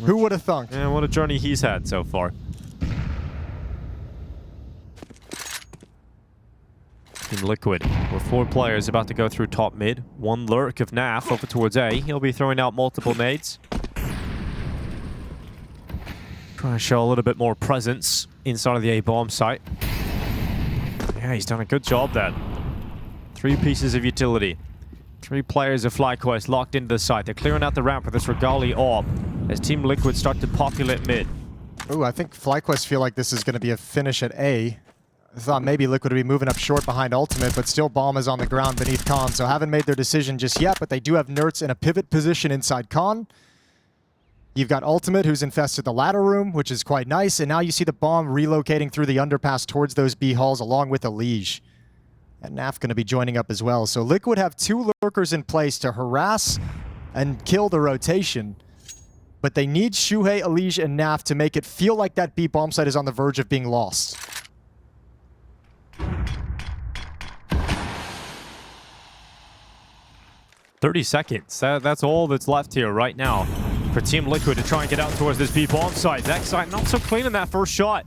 Who would have thunk? Yeah, what a journey he's had so far. Team Liquid, with 4 players about to go through top mid. One lurk of Naf over towards A. He'll be throwing out multiple nades. Trying to show a little bit more presence inside of the A bomb site. Yeah, he's done a good job there. 3 pieces of utility. 3 players of FlyQuest locked into the site. They're clearing out the ramp with this Regali orb as Team Liquid start to populate mid. Ooh, I think FlyQuest feel like this is going to be a finish at A. I thought maybe Liquid would be moving up short behind Ultimate, but still Bomb is on the ground beneath Khan, so haven't made their decision just yet, but they do have Nerds in a pivot position inside Khan. You've got Ultimate, who's infested the ladder room, which is quite nice, and now you see the Bomb relocating through the underpass towards those B halls along with Elige. And Naf going to be joining up as well. So Liquid have 2 lurkers in place to harass and kill the rotation, but they need Shuhei, Elige, and Naf to make it feel like that B bomb site is on the verge of being lost. "30 seconds. That's all that's left here right now for Team Liquid to try and get out towards this B bomb site. That site not so clean in that first shot.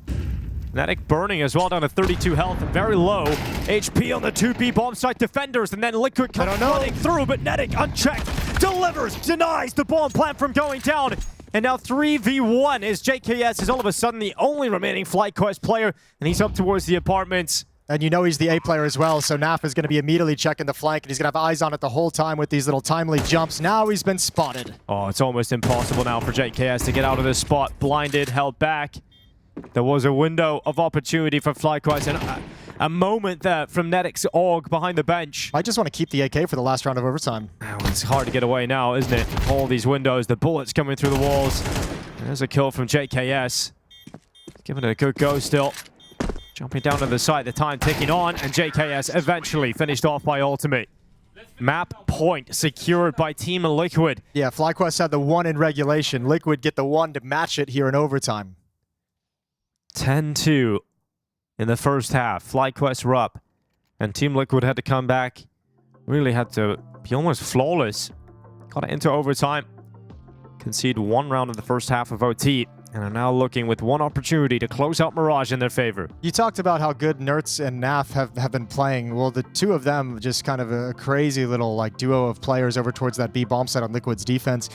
Fnatic burning as well, down to 32 health, very low HP on the 2 B bomb site defenders, and then Liquid comes running through, but Fnatic unchecked, delivers, denies the bomb plant from going down. And now 3v1 as JKS is all of a sudden the only remaining FlyQuest player, and he's up towards the apartments. And you know he's the A player as well, so Naf is going to be immediately checking the flank, and he's going to have eyes on it the whole time with these little timely jumps. Now he's been spotted. Oh, it's almost impossible now for JKS to get out of this spot. Blinded, held back. There was a window of opportunity for FlyQuest, and a moment there from Fnatic's AUG behind the bench. I just want to keep the AK for the last round of overtime. Oh, it's hard to get away now, isn't it? All these windows, the bullets coming through the walls. There's a kill from JKS. Giving it a good go still. Jumping down to the side, the time ticking on, and JKS eventually finished off by Ultimate. Map point secured by Team Liquid. Yeah, FlyQuest had the 1 in regulation. Liquid get the 1 to match it here in overtime. 10-2 in the first half. FlyQuest were up, and Team Liquid had to come back. Really had to be almost flawless. Got it into overtime. Concede 1 round of the first half of OT, and are now looking with 1 opportunity to close out Mirage in their favor. You talked about how good Nerds and Naf have been playing. Well, the 2 of them, just kind of a crazy little like duo of players over towards that B bomb site on Liquid's defense.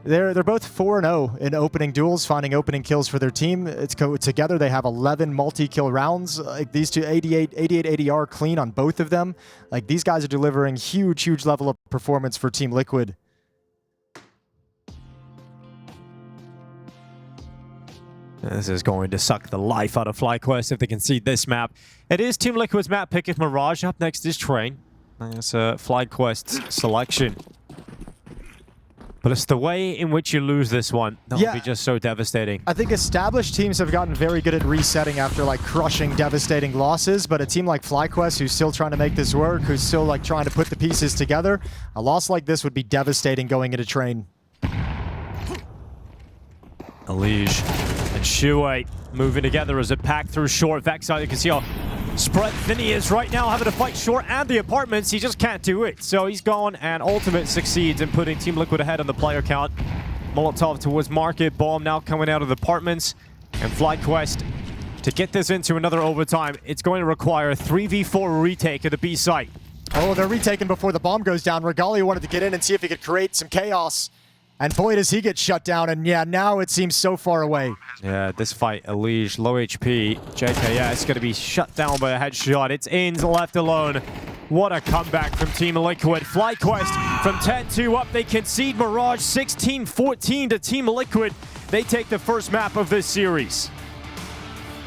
They're both 4-0 in opening duels, finding opening kills for their team. Together they have 11 multi-kill rounds. Like these 2, 88 ADR clean on both of them. Like these guys are delivering huge level of performance for Team Liquid. This is going to suck the life out of FlyQuest if they concede this map. It is Team Liquid's map pick of Mirage. Up next is Train. That's FlyQuest's selection. But it's the way in which you lose this one that will be just so devastating. I think established teams have gotten very good at resetting after like crushing, devastating losses, but a team like FlyQuest who's still trying to make this work, who's still like trying to put the pieces together, a loss like this would be devastating going into Train. Elige and Shuhei moving together as a pack through short. Vexile, you can see how Spread thin he is right now, having to fight short and the apartments. He just can't do it. So he's gone, and Ultimate succeeds in putting Team Liquid ahead on the player count. Molotov towards Market, Bomb now coming out of the apartments, and FlyQuest to get this into another overtime. It's going to require a 3v4 retake of the B site. Oh, they're retaking before the bomb goes down. Regali wanted to get in and see if he could create some chaos. And boy, does he get shut down. And yeah, now it seems so far away. Yeah, this fight, Elige, low HP. JKS going to be shut down by a headshot. It's Ins left alone. What a comeback from Team Liquid. FlyQuest from 10-2 up. They concede Mirage 16-14 to Team Liquid. They take the first map of this series.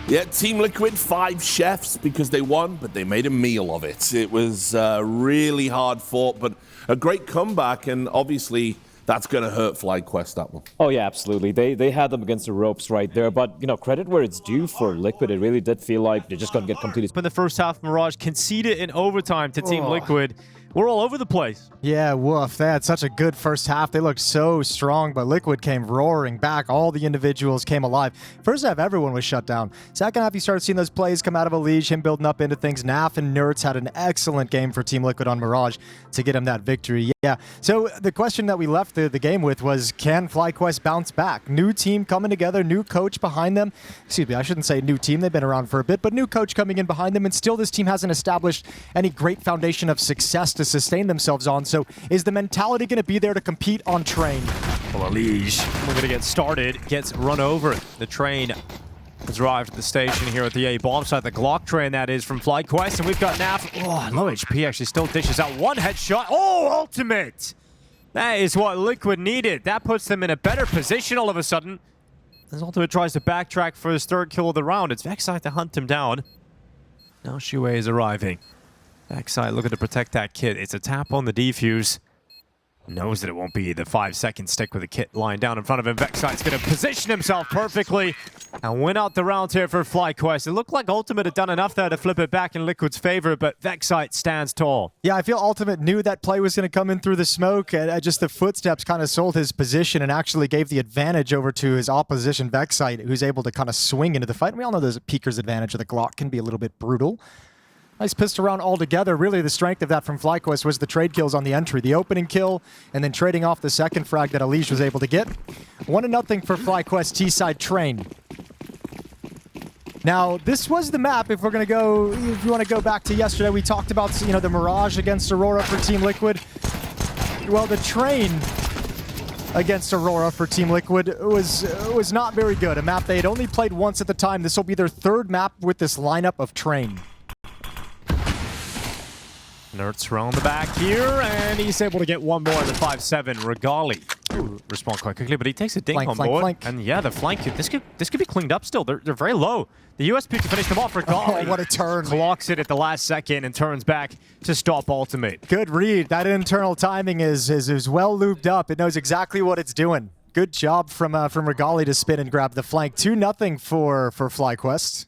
Yeah, Team Liquid, 5 chefs because they won, but they made a meal of it. It was really hard fought, but a great comeback, and obviously that's going to hurt FlyQuest, that one. Oh yeah, absolutely. They had them against the ropes right there, but you know, credit where it's due for Liquid. It really did feel like they're just going to get completely. In the first half, Mirage conceded in overtime to Team Liquid. We're all over the place. Yeah, woof. They had such a good first half. They looked so strong, but Liquid came roaring back. All the individuals came alive. First half, everyone was shut down. Second half, you started seeing those plays come out of Elige, him building up into things. Naf and Nerds had an excellent game for Team Liquid on Mirage to get him that victory. Yeah, so the question that we left the game with was, can FlyQuest bounce back? New team coming together, new coach behind them. Excuse me, I shouldn't say new team. They've been around for a bit, but new coach coming in behind them, and still this team hasn't established any great foundation of success to sustain themselves on. So is the mentality going to be there to compete on train? Well, Elige, we're going to get started. Gets run over. The train has arrived at the station here at the A bomb site. The Glock train, that is, from FlyQuest. And we've got Naf. Oh, low HP actually still dishes out one headshot. Oh, Ultimate! That is what Liquid needed. That puts them in a better position all of a sudden. As Ultimate tries to backtrack for his third kill of the round. It's Vexite to hunt him down. Now Shue is arriving. Backside looking to protect that kit. It's a tap on the defuse. Knows that it won't be the 5-second stick with the kit lying down in front of him. Vexite's going to position himself perfectly and win out the round here for FlyQuest. It looked like Ultimate had done enough there to flip it back in Liquid's favor, but Vexite stands tall. Yeah, I feel Ultimate knew that play was going to come in through the smoke, and just the footsteps kind of sold his position and actually gave the advantage over to his opposition, Vexite, who's able to kind of swing into the fight. And we all know there's a peeker's advantage of the Glock, can be a little bit brutal. Nice pistol round altogether. Really, the strength of that from FlyQuest was the trade kills on the entry. The opening kill, and then trading off the second frag that Elige was able to get. 1-0 for FlyQuest T-side train. Now, this was the map. If you want to go back to yesterday, we talked about, you know, the Mirage against Aurora for Team Liquid. Well, the train against Aurora for Team Liquid was not very good. A map they had only played once at the time. This will be their third map with this lineup of train. Nerds around the back here, and he's able to get one more in the 5-7. Regali respond quite quickly, but he takes a dink on board. Flank. And yeah, the flank, this could be cleaned up still. They're very low. The USP to finish them off. Regali, oh, what a turn. Clocks it at the last second and turns back to stop Ultimate. Good read. That internal timing is well lubed up. It knows exactly what it's doing. Good job from Regali to spin and grab the flank. 2-0 for FlyQuest.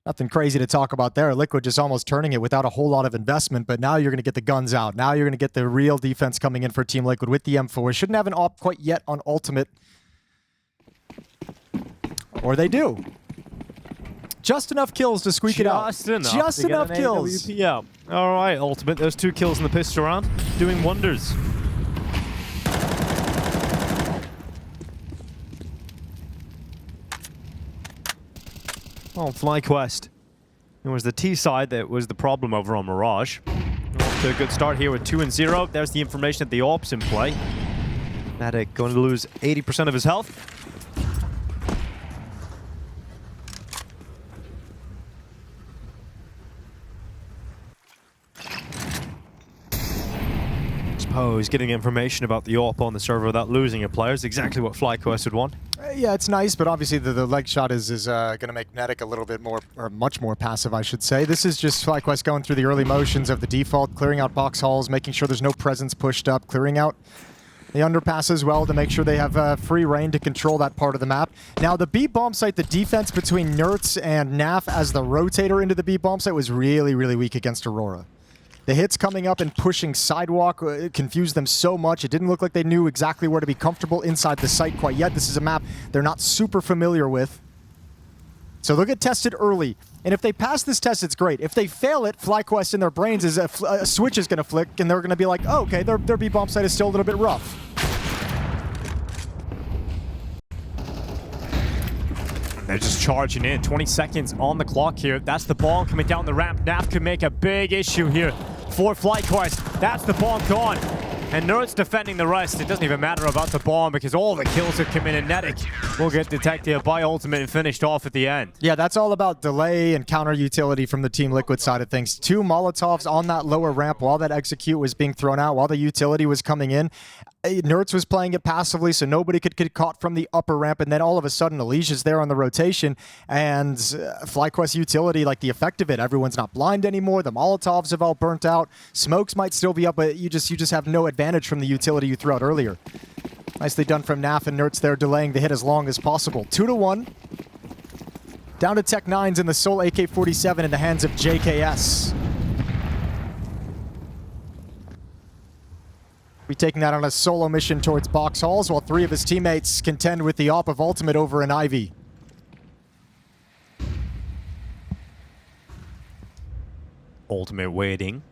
Nothing crazy to talk about there. Liquid just almost turning it without a whole lot of investment, but now you're going to get the guns out. Now you're going to get the real defense coming in for Team Liquid with the M4. Shouldn't have an op quite yet on Ultimate. Or they do. Just enough kills to squeak it out. Just enough kills. Yeah. All right, Ultimate. Those 2 kills in the pistol round, doing wonders. Well, FlyQuest. It was the T side that was the problem over on Mirage. Off to a good start here with 2-0. There's the information that the AWP's in play. Fnatic going to lose 80% of his health. Suppose getting information about the AWP on the server without losing a player is exactly what FlyQuest would want. Yeah, it's nice, but obviously the leg shot is going to make Fnatic a little bit more, or much more passive, I should say. This is just FlyQuest going through the early motions of the default, clearing out box halls, making sure there's no presence pushed up, clearing out the underpass as well to make sure they have free reign to control that part of the map. Now, the B bomb site, the defense between Nerds and Naf as the rotator into the B bomb site was really, really weak against Aurora. The hits coming up and pushing sidewalk confused them so much. It didn't look like they knew exactly where to be comfortable inside the site quite yet. This is a map they're not super familiar with. So they'll get tested early. And if they pass this test, it's great. If they fail it, FlyQuest in their brains is a switch is going to flick, and they're going to be like, oh, okay, their B bomb site is still a little bit rough. They're just charging in. 20 seconds on the clock here. That's the bomb coming down the ramp. Naf could make a big issue here for FlyQuest. That's the bomb gone. And Nerds defending the rest. It doesn't even matter about the bomb because all the kills have come in, and Fnatic will get detected by Ultimate and finished off at the end. Yeah, that's all about delay and counter utility from the Team Liquid side of things. 2 Molotovs on that lower ramp while that execute was being thrown out, while the utility was coming in. Nerds was playing it passively, so nobody could get caught from the upper ramp, and then all of a sudden Elige is there on the rotation, and FlyQuest utility, like the effect of it, everyone's not blind anymore, the Molotovs have all burnt out, smokes might still be up, but you just have no advantage from the utility you threw out earlier. Nicely done from Naf and Nerds there, delaying the hit as long as possible. 2-1. Down to Tech9s in the Soul AK-47 in the hands of JKS. Be taking that on a solo mission towards box halls while 3 of his teammates contend with the op of Ultimate over an Ivy. Ultimate waiting.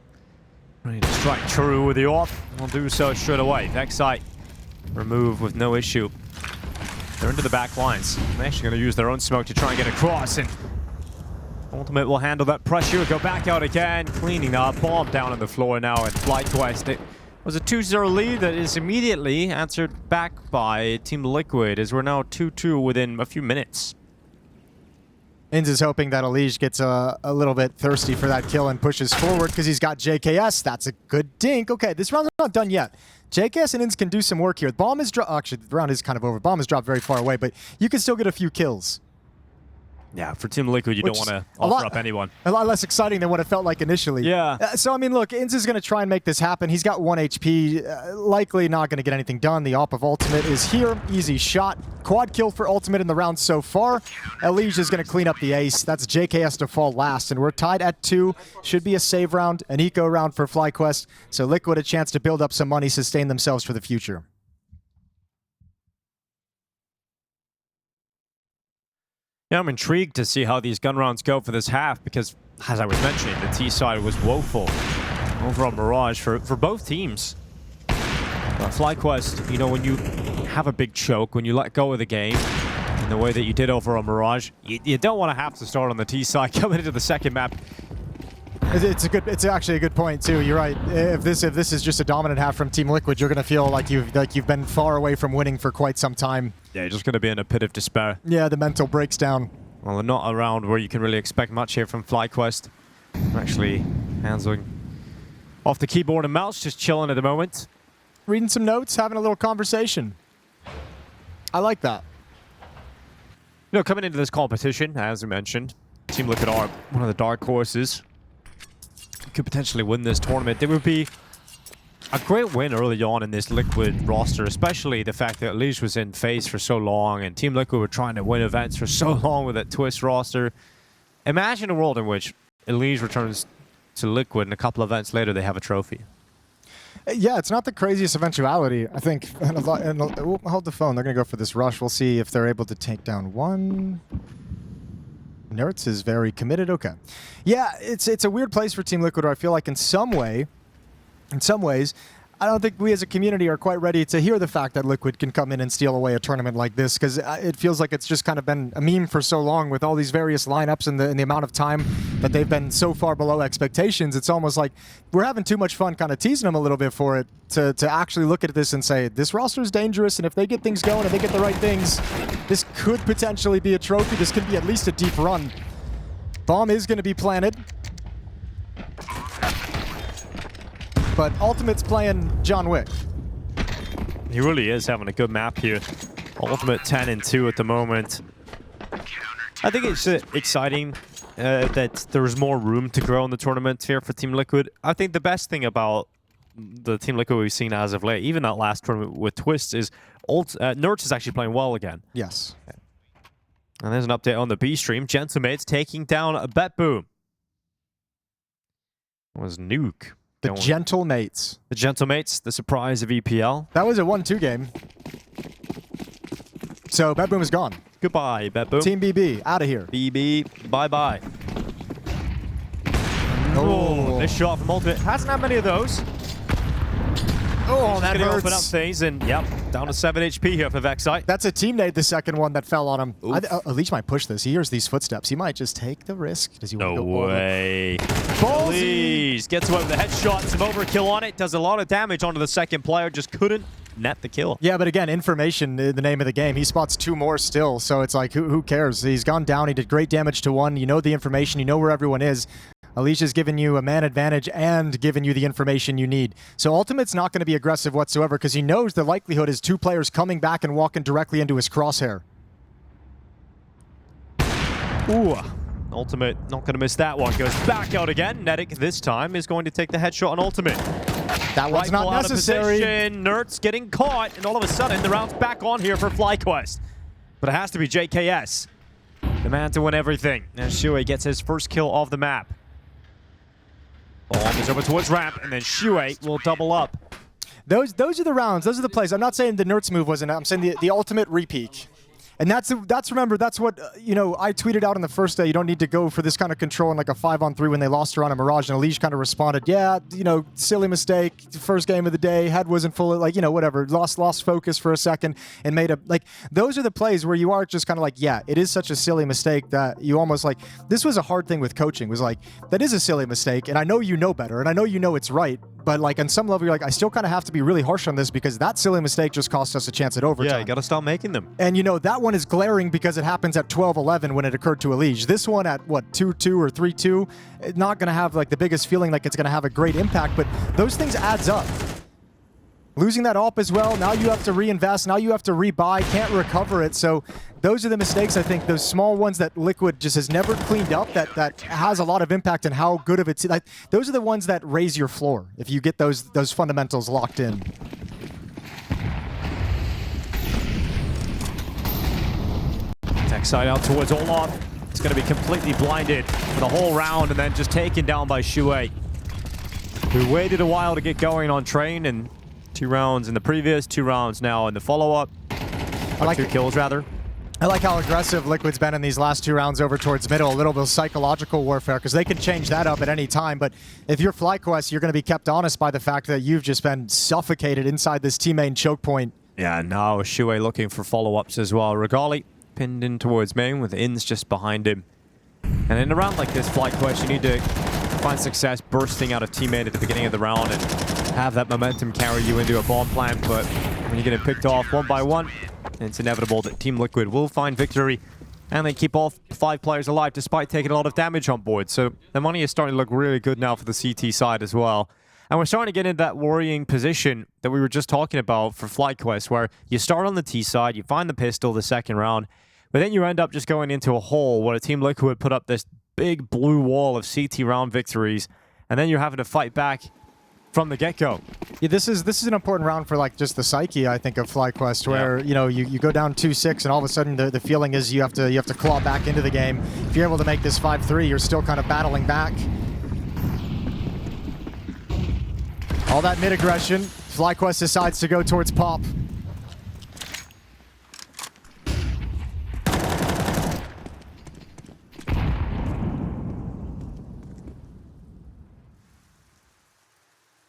Ready to strike true with the op. We'll do so straight away. Vexite remove with no issue. They're into the back lines. They're actually going to use their own smoke to try and get across, and Ultimate will handle that pressure, go back out again, cleaning that bomb down on the floor now, and FlyQuest. It was a 2-0 lead that is immediately answered back by Team Liquid, as we're now 2-2 within a few minutes. Inz is hoping that Elige gets a little bit thirsty for that kill and pushes forward because he's got JKS. That's a good dink. Okay, this round's not done yet. JKS and Inz can do some work here. Bomb is dropped. Actually, the round is kind of over. Bomb is dropped very far away, but you can still get a few kills. Yeah, for Team Liquid, you don't want to offer up anyone. A lot less exciting than what it felt like initially. Yeah. So, I mean, look, Inz is going to try and make this happen. He's got 1 HP, likely not going to get anything done. The op of Ultimate is here. Easy shot. Quad kill for Ultimate in the round so far. Elige is going to clean up the ace. That's JKS to fall last, and we're tied at 2. Should be a save round, an eco round for FlyQuest. So Liquid a chance to build up some money, sustain themselves for the future. Yeah, I'm intrigued to see how these gun rounds go for this half because, as I was mentioning, the T side was woeful over on Mirage for both teams. FlyQuest, you know, when you have a big choke, when you let go of the game in the way that you did over on Mirage, you don't want to have to start on the T side coming into the second map. It's actually a good point too. You're right. If this is just a dominant half from Team Liquid, you're going to feel like you've been far away from winning for quite some time. Yeah, you're just going to be in a pit of despair. Yeah, the mental breaks down. Well, not a round where you can really expect much here from FlyQuest. Actually, handling off the keyboard and mouse, just chilling at the moment. Reading some notes, having a little conversation. I like that. You know, coming into this competition, as I mentioned, Team Liquid are one of the dark horses. Could potentially win this tournament. There would be a great win early on in this Liquid roster, especially the fact that Elige was in FaZe for so long and Team Liquid were trying to win events for so long with that Twist roster. Imagine a world in which Elige returns to Liquid and a couple events later they have a trophy. Yeah, it's not the craziest eventuality, I think. And we'll hold the phone. They're going to go for this rush. We'll see if they're able to take down one. Nerds is very committed. Okay. Yeah, it's a weird place for Team Liquid where I feel like in some ways, I don't think we as a community are quite ready to hear the fact that Liquid can come in and steal away a tournament like this, because it feels like it's just kind of been a meme for so long with all these various lineups and the amount of time that they've been so far below expectations. It's almost like we're having too much fun kind of teasing them a little bit for it to actually look at this and say, this roster is dangerous, and if they get things going and they get the right things, this could potentially be a trophy. This could be at least a deep run. Bomb is going to be planted. But Ultimate's playing John Wick. He really is having a good map here. Ultimate 10-2 at the moment. I think it's exciting that there's more room to grow in the tournament here for Team Liquid. I think the best thing about the Team Liquid we've seen as of late, even that last tournament with Twist, is Nerds is actually playing well again. Yes. And there's an update on the B stream. Gentlemates taking down a BetBoom. It was Nuke. The Gentlemates. The Gentlemates, the surprise of EPL. That was a 1-2 game. So BetBoom is gone. Goodbye, BetBoom. Team BB, out of here. BB, bye-bye. Oh, this shot from Ultimate. Hasn't had many of those. Oh, that Gonna hurts. open up things, and yep, down to 7 HP here for Vexite. That's a team nade, the second one that fell on him. Leech might push this. He hears these footsteps. He might just take the risk. Does he want to No go all in? way. Ballsy. Leech gets away with the headshot, some overkill on it, does a lot of damage onto the second player, just couldn't net the kill. Yeah, but again, information, the name of the game. He spots 2 more still, so it's like, who cares? He's gone down. He did great damage to 1. You know the information. You know where everyone is. Alicia's given you a man advantage and given you the information you need. So Ultimate's not going to be aggressive whatsoever because he knows the likelihood is 2 players coming back and walking directly into his crosshair. Ooh, Ultimate not going to miss that one. Goes back out again. Nedic this time is going to take the headshot on Ultimate. That one's Rifle not out of necessary. position. Nert's getting caught, and all of a sudden the round's back on here for FlyQuest. But it has to be JKS, the man to win everything. And Shui gets his first kill of the map. Bomb is over towards ramp, and then Shui will double up. Those are the rounds. Those are the plays. I'm not saying the Nertz move wasn't. I'm saying the ultimate repeak. And that's remember, that's what, you know, I tweeted out on the first day, you don't need to go for this kind of control in like a 5-on-3 when they lost her on a Mirage, and Elige kind of responded, yeah, you know, silly mistake, first game of the day, head wasn't full, like, you know, whatever, lost focus for a second and made a, like, those are the plays where you are just kind of like, yeah, it is such a silly mistake that you almost like, this was a hard thing with coaching, was like, that is a silly mistake, and I know you know better, and I know you know it's right, but like on some level, you're like, I still kind of have to be really harsh on this because that silly mistake just cost us a chance at overtime. Yeah, you got to start making them. And you know, that one is glaring because it happens at 12-11 when it occurred to Elige. This one at, what, 2-2 or 3-2, not going to have like the biggest feeling like it's going to have a great impact, but those things adds up. Losing that AWP as well, now you have to reinvest, now you have to rebuy, can't recover it. So those are the mistakes, I think, those small ones that Liquid just has never cleaned up that has a lot of impact on how good of it's, like, those are the ones that raise your floor if you get those fundamentals locked in. Tech side out towards Olaf. It's going to be completely blinded for the whole round and then just taken down by Shui, who waited a while to get going on Train, and 2 rounds in the previous, 2 rounds now in the follow-up. Like 2 kills, rather. I like how aggressive Liquid's been in these last 2 rounds over towards middle. A little bit of psychological warfare, because they can change that up at any time. But if you're FlyQuest, you're going to be kept honest by the fact that you've just been suffocated inside this team main choke point. Yeah, now Shui looking for follow-ups as well. Regali pinned in towards main with Inns just behind him. And in a round like this, FlyQuest, you need to find success bursting out of teammate at the beginning of the round and have that momentum carry you into a bomb plant. But when you're getting picked off 1 by 1, it's inevitable that Team Liquid will find victory, and they keep all 5 players alive despite taking a lot of damage on board. So the money is starting to look really good now for the CT side as well. And we're starting to get into that worrying position that we were just talking about for FlyQuest, where you start on the T side, you find the pistol the second round, but then you end up just going into a hole where Team Liquid put up this big blue wall of CT round victories, and then you're having to fight back from the get-go. Yeah, this is an important round for like just the psyche, I think, of FlyQuest, where you know you go down 2-6 and all of a sudden the feeling is you have to claw back into the game. If you're able to make this 5-3, you're still kind of battling back. All that mid aggression, FlyQuest decides to go towards Pop.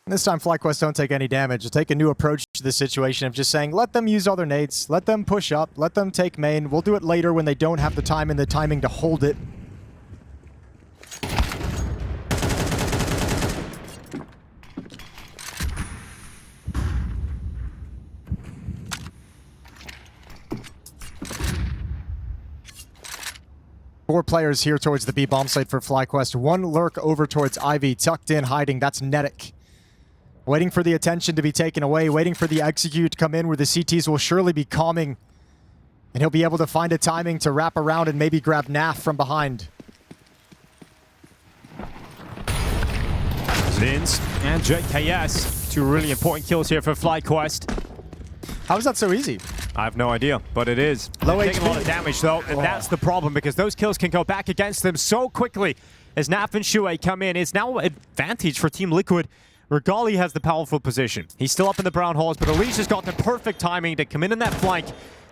This time, FlyQuest don't take any damage. Just take a new approach to the situation of just saying, let them use all their nades, let them push up, let them take main. We'll do it later when they don't have the time and the timing to hold it. Four players here towards the B bomb site for FlyQuest. 1 lurk over towards Ivy, tucked in, hiding. That's Nedic. Waiting for the attention to be taken away, waiting for the execute to come in where the CTs will surely be calming. And he'll be able to find a timing to wrap around and maybe grab Naf from behind. Zins and JKS. 2 really important kills here for FlyQuest. How is that so easy? I have no idea, but it is. Low They're taking HP. a lot of damage, though, and that's the problem, because those kills can go back against them so quickly as Naf and Shui come in. It's now an advantage for Team Liquid. Regali has the powerful position. He's still up in the brown halls, but Elige has got the perfect timing to come in that flank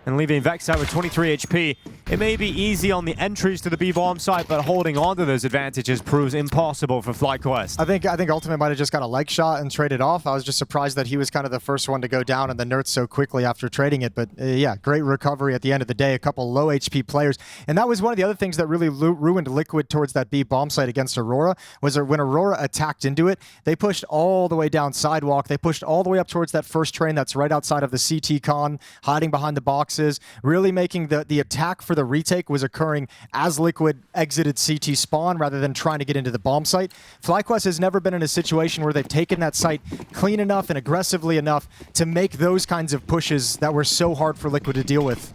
and leaving Vexite with 23 HP. It may be easy on the entries to the B-bomb site, but holding on to those advantages proves impossible for FlyQuest. I think Ultimate might have just got a leg shot and traded off. I was just surprised that he was kind of the first one to go down and the Nerds so quickly after trading it. But yeah, great recovery at the end of the day. A couple low HP players. And that was one of the other things that really ruined Liquid towards that B-bomb site against Aurora, was when Aurora attacked into it, they pushed all the way down sidewalk. They pushed all the way up towards that first train that's right outside of the CT con, hiding behind the boxes, really making the attack for the retake was occurring as Liquid exited CT spawn rather than trying to get into the bomb site. FlyQuest has never been in a situation where they've taken that site clean enough and aggressively enough to make those kinds of pushes that were so hard for Liquid to deal with.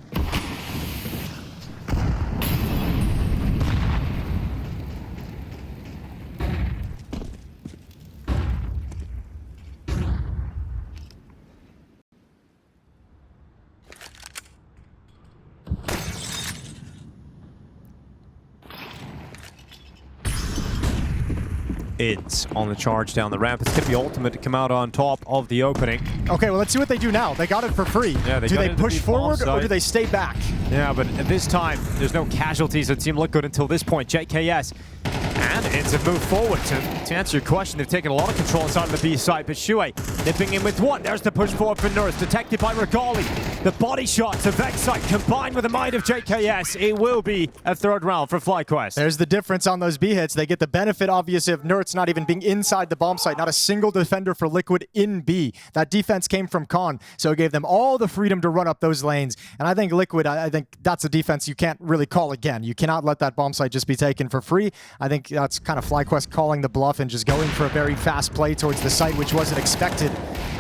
Ids on the charge down the ramp. It's going to be Ultimate to come out on top of the opening. Okay, well, let's see what they do now. They got it for free. Yeah, do they push forward or do they stay back? Yeah, but at this time, there's no casualties at Team Liquid until this point. JKS and Ids have moved forward. To answer your question, they've taken a lot of control inside of the B side, but Shuei nipping in with one. There's the push forward for Nurse, detected by Regali. The body shot to Vexite combined with the might of JKS. It will be a third round for FlyQuest. There's the difference on those B hits. They get the benefit, obviously, of Nerds not even being inside the bomb site. Not a single defender for Liquid in B. That defense came from Con, so it gave them all the freedom to run up those lanes. And I think Liquid, I think that's a defense you can't really call again. You cannot let that bomb site just be taken for free. I think that's kind of FlyQuest calling the bluff and just going for a very fast play towards the site, which wasn't expected.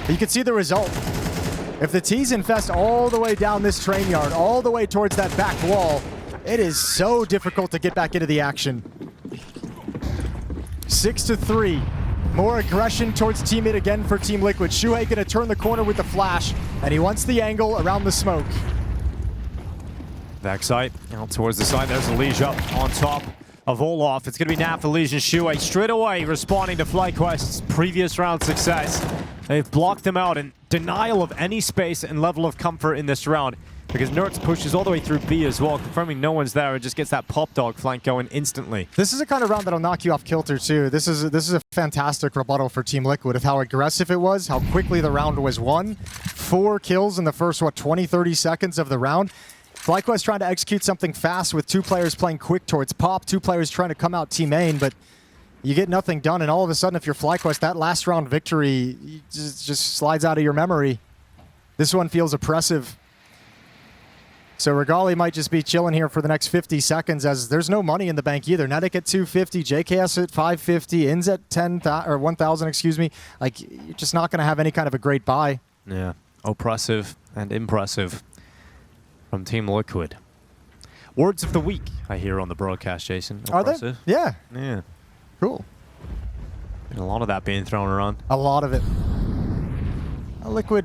But you can see the result. If the T's infest all the way down this train yard, all the way towards that back wall, it is so difficult to get back into the action. 6-3. More aggression towards Team Mid again for Team Liquid. Shuhei gonna turn the corner with the flash, and he wants the angle around the smoke. Vexite out towards the side. There's a Liege up on top of Olaf. It's going to be now for Legion Shuei straight away responding to FlyQuest's previous round success. They've blocked them out in denial of any space and level of comfort in this round because Nerds pushes all the way through B as well, confirming no one's there and just gets that pop dog flank going instantly. This is a kind of round that'll knock you off kilter too. This is a fantastic rebuttal for Team Liquid of how aggressive it was, how quickly the round was won. 4 kills in the first, 20-30 seconds of the round. FlyQuest trying to execute something fast with 2 players playing quick towards pop, 2 players trying to come out team main, but you get nothing done, and all of a sudden, if you're FlyQuest, that last round victory just slides out of your memory. This one feels oppressive. So Regali might just be chilling here for the next 50 seconds as there's no money in the bank either. Netiq at 250, JKS at 550, Inz at 1,000, excuse me. Like, you're just not going to have any kind of a great buy. Yeah, oppressive and impressive from Team Liquid. Words of the week I hear on the broadcast, Jason. Oppressive. Are they? Yeah. Yeah. Cool. And a lot of that being thrown around. A lot of it. Liquid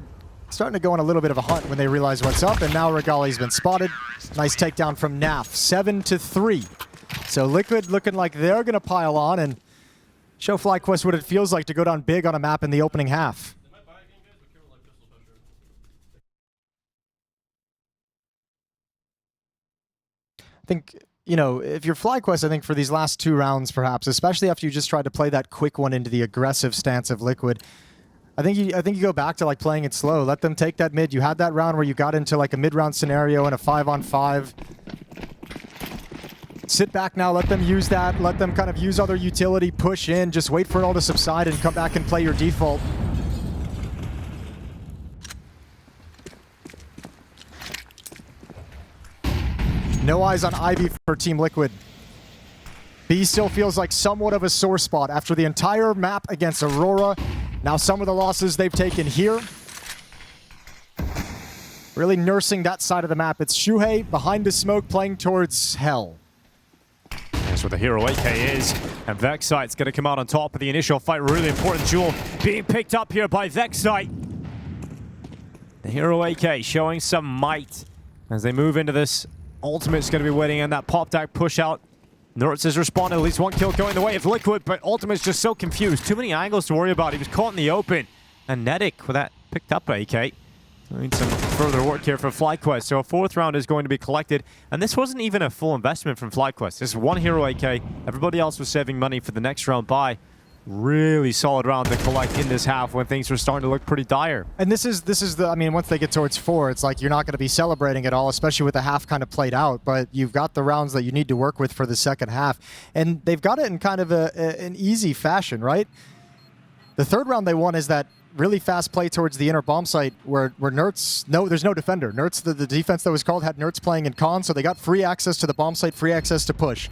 starting to go on a little bit of a hunt when they realize what's up, and now Regali's been spotted. Nice takedown from Naf, 7-3. So Liquid looking like they're going to pile on and show FlyQuest what it feels like to go down big on a map in the opening half. I think, you know, if you're FlyQuest, I think for these last 2 rounds, perhaps, especially after you just tried to play that quick one into the aggressive stance of Liquid, I think you go back to like playing it slow. Let them take that mid. You had that round where you got into like a mid-round scenario in a 5-on-5. Sit back now. Let them use that. Let them kind of use other utility, push in, just wait for it all to subside and come back and play your default. No eyes on Ivy for Team Liquid. B still feels like somewhat of a sore spot after the entire map against Aurora. Now some of the losses they've taken here. Really nursing that side of the map. It's Shuhei behind the smoke playing towards Hell. That's where the Hero AK is. And Vexite's going to come out on top of the initial fight. Really important duel being picked up here by Vexite. The Hero AK showing some might as they move into this. Ultimate's going to be waiting on that pop deck push out. Nerds has responded, at least 1 kill going the way of Liquid, but Ultimate's just so confused. Too many angles to worry about. He was caught in the open. And Netiq with that picked up AK. Need some further work here for FlyQuest. So a 4th round is going to be collected. And this wasn't even a full investment from FlyQuest. This is 1 hero AK. Everybody else was saving money for the next round buy. Really solid round to collect in this half when things were starting to look pretty dire. And this is the, I mean, once they get towards 4, it's like you're not going to be celebrating at all, especially with the half kind of played out. But you've got the rounds that you need to work with for the second half. And they've got it in kind of an easy fashion, right? The 3rd round they won is that really fast play towards the inner bomb site where Nertz, there's no defender. Nertz, the defense that was called had Nertz playing in con, so they got free access to the bomb site, free access to push.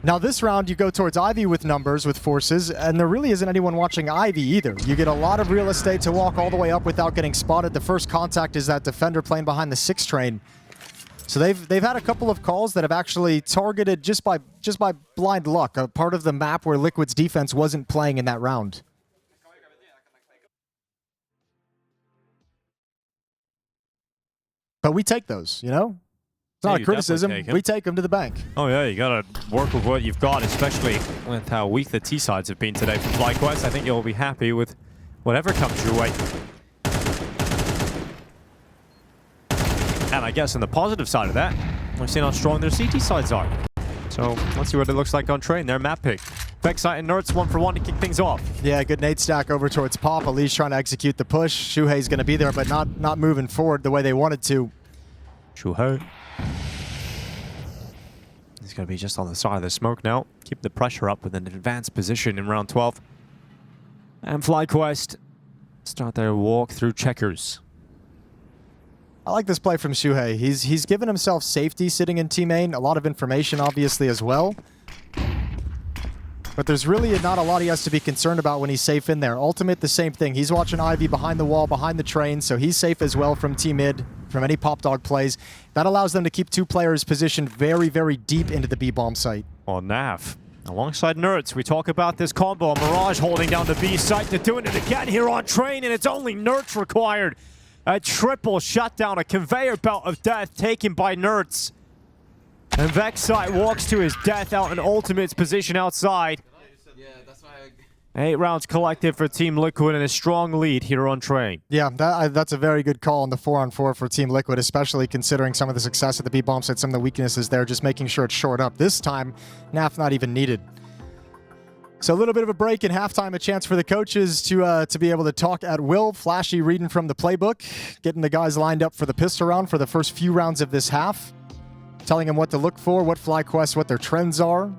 Now this round you go towards Ivy with numbers, with forces, and there really isn't anyone watching Ivy either. You get a lot of real estate to walk all the way up without getting spotted. The first contact is that defender playing behind the 6 train. So they've had a couple of calls that have actually targeted just by blind luck, a part of the map where Liquid's defense wasn't playing in that round. But we take those, you know? It's not a criticism. We take them to the bank. Oh yeah, you gotta work with what you've got, especially with how weak the T sides have been today for FlyQuest. I think you'll be happy with whatever comes your way. And I guess on the positive side of that, we've seen how strong their CT sides are. So let's see what it looks like on train. Their map pick. Vexite and Nertz 1 for 1 to kick things off. Yeah, good nade stack over towards Pop. Ali's trying to execute the push. Shuhei's going to be there, but not moving forward the way they wanted to. Shuhei. He's going to be just on the side of the smoke now. Keep the pressure up with an advanced position in round 12. And FlyQuest start their walk through checkers. I like this play from Shuhei. He's given himself safety sitting in Team main. A lot of information, obviously, as well. But there's really not a lot he has to be concerned about when he's safe in there. Ultimate, the same thing. He's watching Ivy behind the wall, behind the train, so he's safe as well from Team mid, from any pop dog plays. That allows them to keep 2 players positioned very, very deep into the B bomb site. Well, Nav, alongside Nertz, we talk about this combo. Mirage holding down the B site. They're doing it again here on train, and it's only Nertz required. A triple shutdown, a conveyor belt of death taken by Nertz. And Vexite walks to his death out in Ultimate's position outside. 8 rounds collected for Team Liquid and a strong lead here on train. Yeah, that's a very good call on the 4-on-4 for Team Liquid, especially considering some of the success of the B bomb site, some of the weaknesses there, just making sure it's shored up. This time, NAF not even needed. So a little bit of a break in halftime, a chance for the coaches to be able to talk at will. Flashy reading from the playbook, getting the guys lined up for the pistol round for the first few rounds of this half, telling them what to look for, what FlyQuest, what their trends are.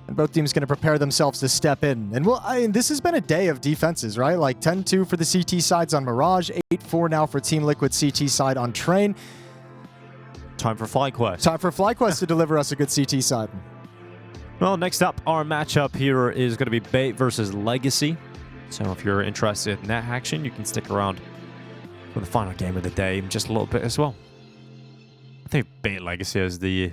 And both teams going to prepare themselves to step in. And this has been a day of defenses, right? Like 10-2 for the CT sides on Mirage, 8-4 now for Team Liquid CT side on Train. Time for FlyQuest. Time for FlyQuest to deliver us a good CT side. Well, next up, our matchup here is going to be Bait versus Legacy. So if you're interested in that action, you can stick around for the final game of the day in just a little bit as well. I think Bait Legacy has the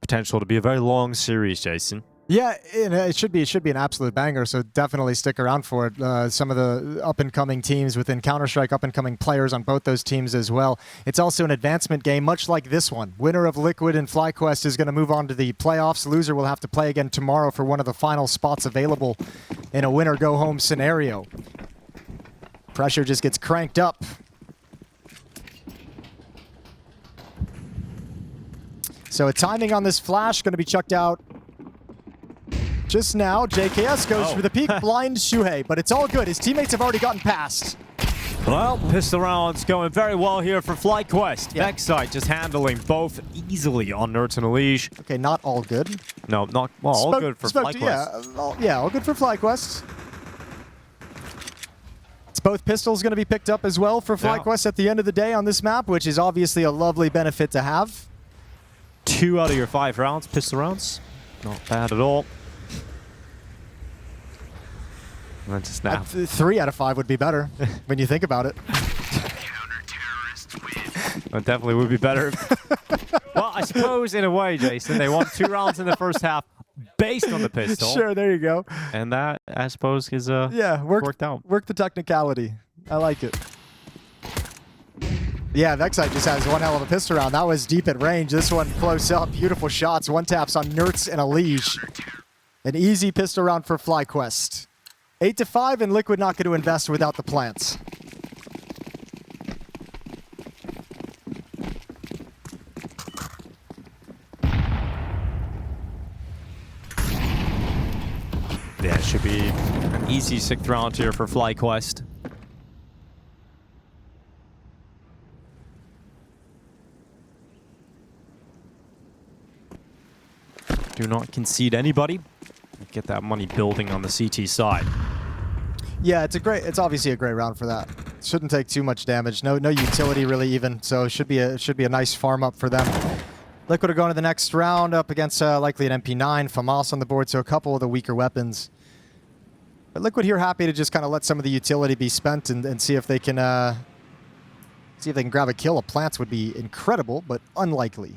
potential to be a very long series, Jason. Yeah, it should be an absolute banger, so definitely stick around for it. Some of the up-and-coming teams within Counter-Strike, up-and-coming players on both those teams as well. It's also an advancement game, much like this one. Winner of Liquid and FlyQuest is going to move on to the playoffs. Loser will have to play again tomorrow for one of the final spots available in a winner-go-home scenario. Pressure just gets cranked up. So a timing on this flash going to be chucked out just now. JKS goes for the peak, blind Shuhei, but it's all good. His teammates have already gotten past. Well, pistol rounds going very well here for FlyQuest. Yeah. Vexite just handling both easily on Nertz and Elige. Okay, not all good. No, not well, all good for FlyQuest. Yeah, all good for FlyQuest. It's both pistols going to be picked up as well for FlyQuest at the end of the day on this map, which is obviously a lovely benefit to have. 2 out of your 5 rounds, pistol rounds. Not bad at all. And just now. 3 out of 5 would be better when you think about it. It definitely would be better. Well, I suppose in a way, Jason, they won 2 rounds in the first half based on the pistol. Sure, there you go. And that, I suppose, is worked out. Work the technicality. I like it. Yeah, Vexite just has one hell of a pistol round. That was deep at range. This one close up. Beautiful shots. One taps on Nertz and Elige. An easy pistol round for FlyQuest. 8-5, and Liquid not going to invest without the plants. Yeah, it should be an easy 6th round here for FlyQuest. Do not concede anybody. Get that money building on the CT side. Yeah, it's obviously a great round for that. Shouldn't take too much damage. No utility really even, so it should be a nice farm up for them. Liquid are going to the next round up against likely an MP9, FAMAS on the board, so a couple of the weaker weapons. But Liquid here happy to just kind of let some of the utility be spent and see if they can grab a kill. A plants would be incredible, but unlikely.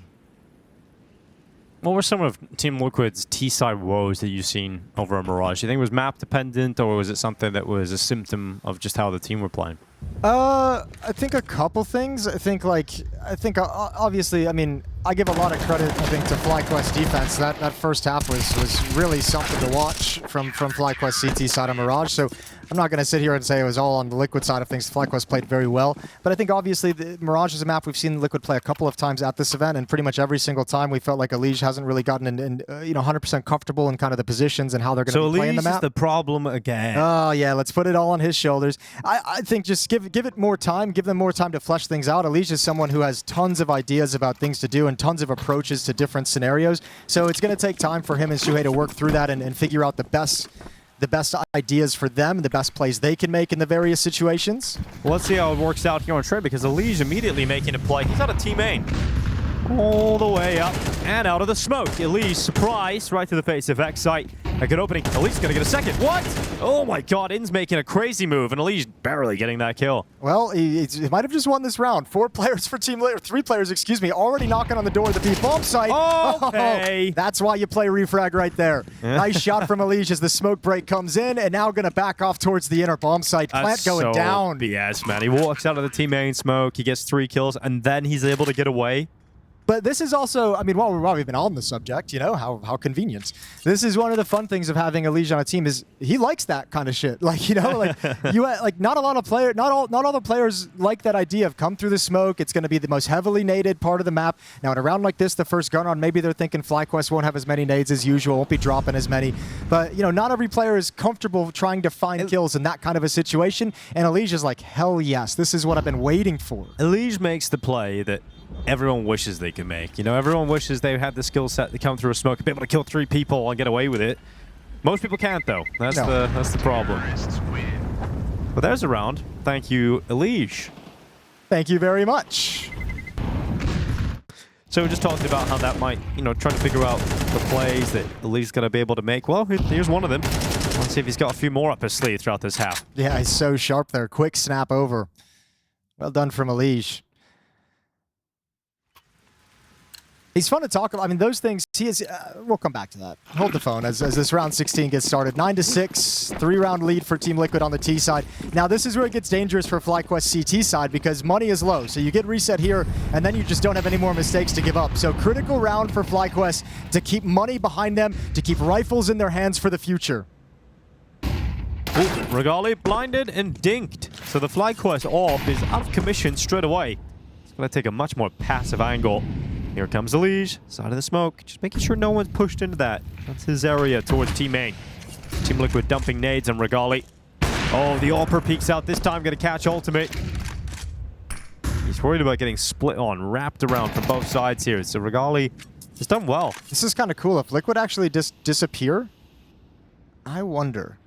What were some of Team Liquid's T-side woes that you've seen over at Mirage? Do you think it was map dependent, or was it something that was a symptom of just how the team were playing? I think a couple things. I think obviously, I mean, I give a lot of credit, I think, to FlyQuest defense. That first half was really something to watch from FlyQuest CT side of Mirage. So I'm not going to sit here and say it was all on the Liquid side of things. FlyQuest played very well. But I think obviously Mirage is a map we've seen Liquid play a couple of times at this event, and pretty much every single time we felt like Elige hasn't really gotten in 100% comfortable in kind of the positions and how they're going to be playing the map. So Elige is the problem again. Oh yeah, let's put it all on his shoulders. I think just give it more time, give them more time to flesh things out. Elige is someone who has tons of ideas about things to do and tons of approaches to different scenarios. So it's going to take time for him and Shuhei to work through that and figure out the best ideas for them, the best plays they can make in the various situations. Well, let's see how it works out here on trade, because Elige immediately making a play. He's out of team main. All the way up and out of the smoke. Elige, surprise, right to the face of Excite. A good opening. Elige's gonna get a second. What? Oh my god, In's making a crazy move, and Elige barely getting that kill. Well, he might have just won this round. 4 players for Team Liquid, 3 players, excuse me, already knocking on the door of the B-bomb site. Okay. Oh, that's why you play refrag right there. Nice shot from Elige as the smoke break comes in, and now gonna back off towards the inner bomb site. Plant going down. BS, man. He walks out of the team main smoke, he gets 3 kills, and then he's able to get away. But this is also, I mean, while we've been on the subject, you know, how convenient. This is one of the fun things of having Elige on a team is he likes that kind of shit. Like, you know, like not all the players like that idea of come through the smoke. It's going to be the most heavily naded part of the map. Now, in a round like this, the first gun on, maybe they're thinking FlyQuest won't have as many nades as usual, won't be dropping as many. But, you know, not every player is comfortable trying to find kills in that kind of a situation. And Elige is like, hell yes, this is what I've been waiting for. Elige makes the play that everyone wishes they could make. You know, everyone wishes they had the skill set to come through a smoke and be able to kill 3 people and get away with it. Most people can't, though. That's the problem. But there's a round. Thank you, Elige. Thank you very much. So we just talked about how that might, you know, trying to figure out the plays that Elige's going to be able to make. Well, here's one of them. Let's see if he's got a few more up his sleeve throughout this half. Yeah, he's so sharp there. Quick snap over. Well done from Elige. He's fun to talk about. I mean, those things, he is, we'll come back to that. Hold the phone as this round 16 gets started. 9-6, 3-round lead for Team Liquid on the T side. Now, this is where it gets dangerous for FlyQuest CT side because money is low. So you get reset here, and then you just don't have any more mistakes to give up. So critical round for FlyQuest to keep money behind them, to keep rifles in their hands for the future. Regali blinded and dinked. So the FlyQuest AWP is out of commission straight away. It's going to take a much more passive angle. Here comes Elige, side of the smoke, just making sure no one's pushed into that. That's his area towards Team main. Team Liquid dumping nades on Regali. Oh, the AWPer peeks out this time, gonna catch ultimate. He's worried about getting split on, wrapped around from both sides here. So Regali has done well. This is kind of cool. If Liquid actually disappear, I wonder.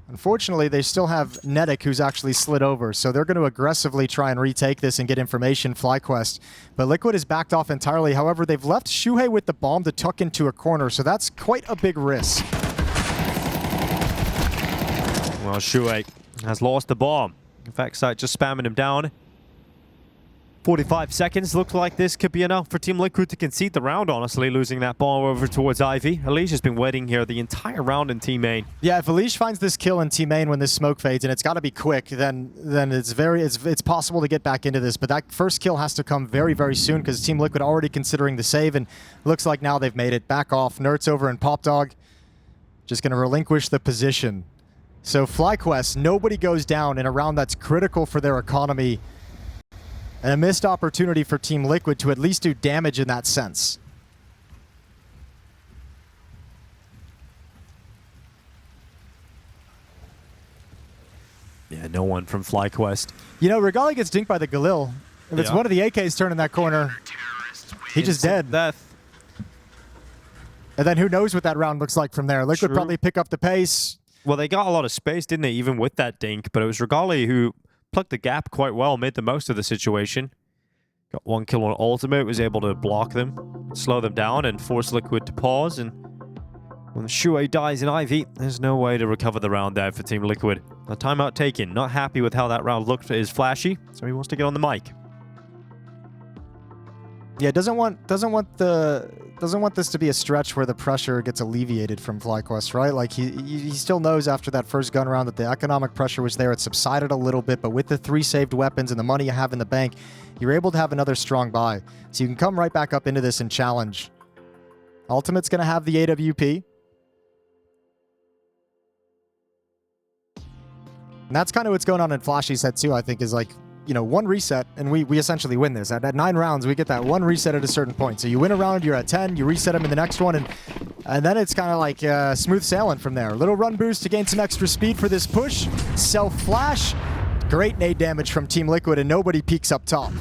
Unfortunately, they still have Fnatic, who's actually slid over, so they're going to aggressively try and retake this and get information, FlyQuest. But Liquid is backed off entirely. However, they've left Shuhei with the bomb to tuck into a corner, so that's quite a big risk. Well, Shuhei has lost the bomb. In fact, Sight just spamming him down. 45 seconds. Looks like this could be enough for Team Liquid to concede the round, honestly, losing that ball over towards Ivy. Elige has been waiting here the entire round in team main. Yeah, if Elige finds this kill in team main when this smoke fades, and it's got to be quick, then it's possible to get back into this. But that first kill has to come very, very soon because Team Liquid already considering the save, and looks like now they've made it. Back off. Nerds over and Popdog just going to relinquish the position. So FlyQuest, nobody goes down in a round that's critical for their economy. And a missed opportunity for Team Liquid to at least do damage in that sense. Yeah, no one from FlyQuest. You know, Regali gets dinked by the Galil. If it's Yeah. one of the AKs turning that corner, he just dead. Death. And then who knows what that round looks like from there. Liquid True. probably pick up the pace. Well, they got a lot of space, didn't they, even with that dink? But it was Regali who plugged the gap quite well, made the most of the situation. Got 1 kill on ultimate, was able to block them, slow them down, and force Liquid to pause. And when Shuei dies in Ivy, there's no way to recover the round there for Team Liquid. A timeout taken. Not happy with how that round looked for his Flashy, so he wants to get on the mic. Yeah, doesn't want this to be a stretch where the pressure gets alleviated from FlyQuest, right? Like he still knows after that first gun round that the economic pressure was there. It subsided a little bit, but with the 3 saved weapons and the money you have in the bank, you're able to have another strong buy. So you can come right back up into this and challenge. Ultimate's going to have the AWP. And that's kind of what's going on in Flashy's head too, I think, is like, you know, 1 reset, and we essentially win this. At 9 rounds, we get that 1 reset at a certain point. So you win a round, you're at 10, you reset them in the next one, and then it's kind of like smooth sailing from there. Little run boost to gain some extra speed for this push. Self-flash. Great nade damage from Team Liquid, and nobody peeks up top.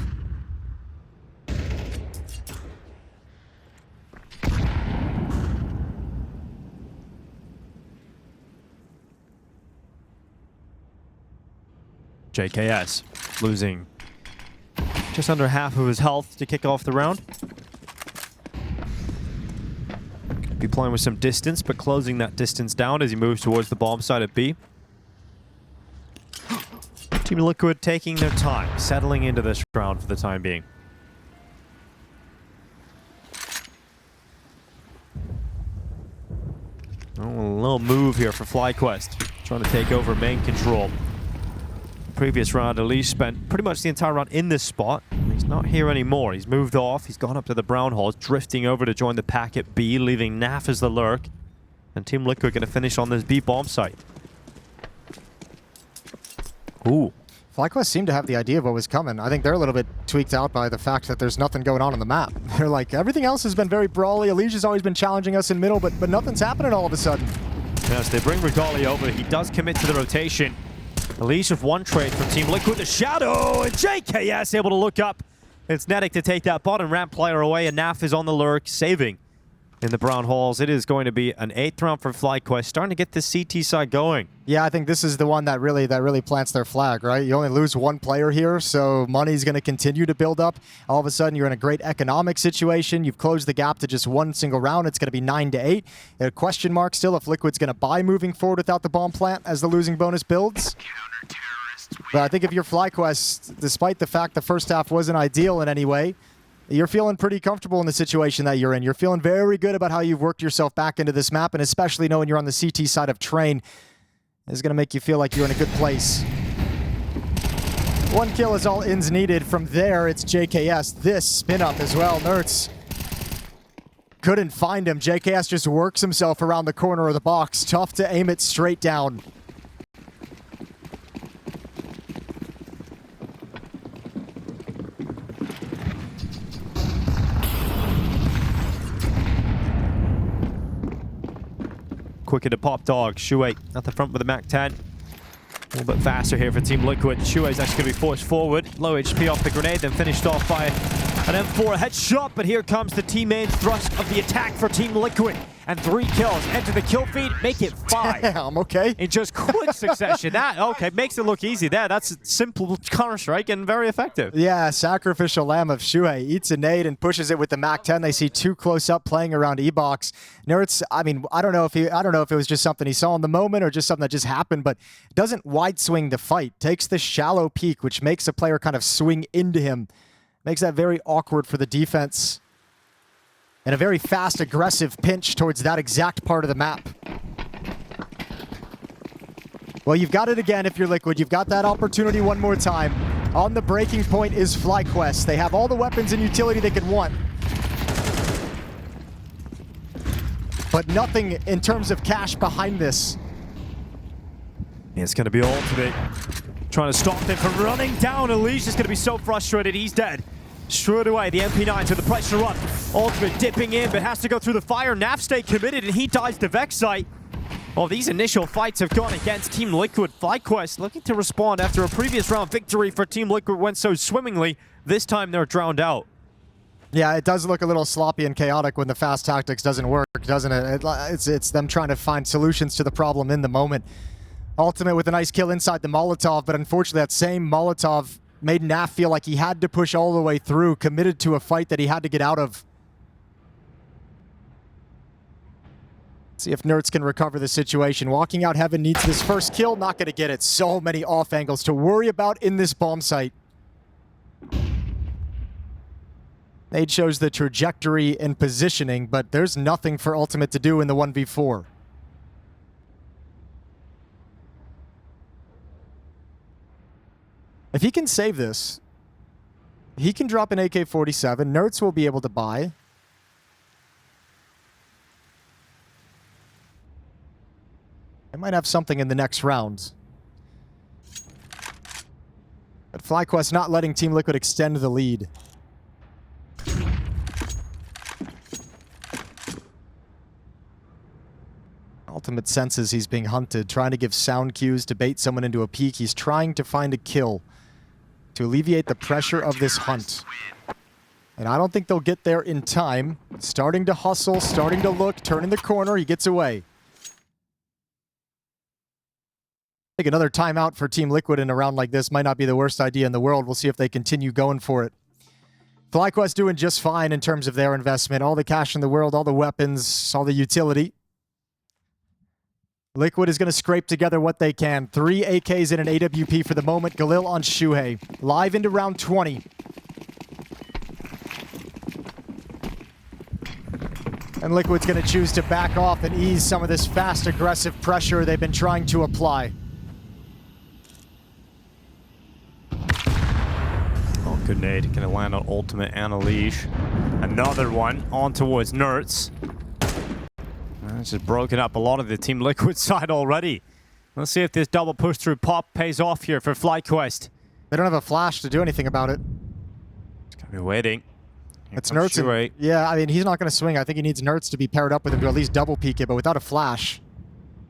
JKS losing just under half of his health to kick off the round. Be playing with some distance, but closing that distance down as he moves towards the bomb side of B. Team Liquid taking their time, settling into this round for the time being. Oh, a little move here for FlyQuest, trying to take over main control. Previous round, Elise spent pretty much the entire round in this spot. He's not here anymore. He's moved off. He's gone up to the brown halls, drifting over to join the pack at B, leaving Naf as the lurk. And Team Liquid going to finish on this B bomb site. Ooh. FlyQuest seemed to have the idea of what was coming. I think they're a little bit tweaked out by the fact that there's nothing going on the map. They're like, everything else has been very brawly. Alicia's always been challenging us in middle, but nothing's happening all of a sudden. Yes, they bring Regali over. He does commit to the rotation. Elise with 1 trade from Team Liquid. The Shadow, and JKS able to look up. It's Fnatic to take that bottom ramp player away, and Naf is on the lurk, saving in the brown halls. It is going to be an 8th round for FlyQuest, starting to get this CT side going. Yeah, I think this is the one that really plants their flag, right? You only lose 1 player here, so money's going to continue to build up. All of a sudden, you're in a great economic situation. You've closed the gap to just 1 single round. It's going to be 9-8. A question mark still if Liquid's going to buy moving forward without the bomb plant as the losing bonus builds. But I think if you're FlyQuest, despite the fact the first half wasn't ideal in any way, you're feeling pretty comfortable in the situation that you're in. You're feeling very good about how you've worked yourself back into this map, and especially knowing you're on the CT side of Train is going to make you feel like you're in a good place. 1 kill is all ins needed. From there, it's JKS. This spin up as well. Nerds couldn't find him. JKS just works himself around the corner of the box. Tough to aim it straight down. Quicker to pop dog. Shuei at the front with the MAC-10. A little bit faster here for Team Liquid. Shuei's actually going to be forced forward. Low HP off the grenade, then finished off by an M4 headshot. But here comes the team main thrust of the attack for Team Liquid. And 3 kills. Enter the kill feed, make it 5. Damn, okay. In just quick succession. That, okay, makes it look easy there. That's simple Counter-Strike and very effective. Yeah, sacrificial lamb of Shuei eats a nade and pushes it with the MAC-10. They see 2 close up playing around E-Box. Nerds, I mean, I don't know if it was just something he saw in the moment or just something that just happened, but doesn't wide swing the fight. Takes the shallow peek, which makes a player kind of swing into him. Makes that very awkward for the defense. And a very fast, aggressive pinch towards that exact part of the map. Well, you've got it again if you're Liquid. You've got that opportunity one more time. On the breaking point is FlyQuest. They have all the weapons and utility they could want. But nothing in terms of cash behind this. It's going to be ultimate. Trying to stop him from running down. Elise is going to be so frustrated. He's dead. Straight away, the MP9 to the pressure up. Ultimate dipping in, but has to go through the fire. Naf stay committed, and he dies to Vex site. Well, these initial fights have gone against Team Liquid. FlyQuest looking to respond after a previous round victory for Team Liquid went so swimmingly. This time they're drowned out. Yeah, it does look a little sloppy and chaotic when the fast tactics doesn't work, doesn't it? It's them trying to find solutions to the problem in the moment. Ultimate with a nice kill inside the Molotov, but unfortunately that same Molotov made Naf feel like he had to push all the way through, committed to a fight that he had to get out of. See if Nerds can recover the situation. Walking out Heaven needs this first kill, not going to get it. So many off angles to worry about in this bomb site. Nade shows the trajectory and positioning, but there's nothing for Ultimate to do in the 1v4. If he can save this, he can drop an AK-47. Nerds will be able to buy. I might have something in the next round. But FlyQuest not letting Team Liquid extend the lead. Ultimate senses he's being hunted, trying to give sound cues to bait someone into a peek. He's trying to find a kill to alleviate the pressure of this hunt. And I don't think they'll get there in time. Starting to hustle, starting to look, turning the corner, he gets away. I think another timeout for Team Liquid in a round like this might not be the worst idea in the world. We'll see if they continue going for it. FlyQuest doing just fine in terms of their investment. All the cash in the world, all the weapons, all the utility. Liquid is going to scrape together what they can. 3 AKs and an AWP for the moment. Galil on Shuhei. Live into round 20. And Liquid's going to choose to back off and ease some of this fast, aggressive pressure they've been trying to apply. Oh, good nade. Going to land on Ultimate and Unleash. Another one on towards Nerds. It's just broken up a lot of the Team Liquid side already. Let's see if this double push through pop pays off here for FlyQuest. They don't have a flash to do anything about it. It's going to be waiting. It's Nerds. Yeah, I mean, he's not going to swing. I think he needs Nerds to be paired up with him to at least double peek it, but without a flash.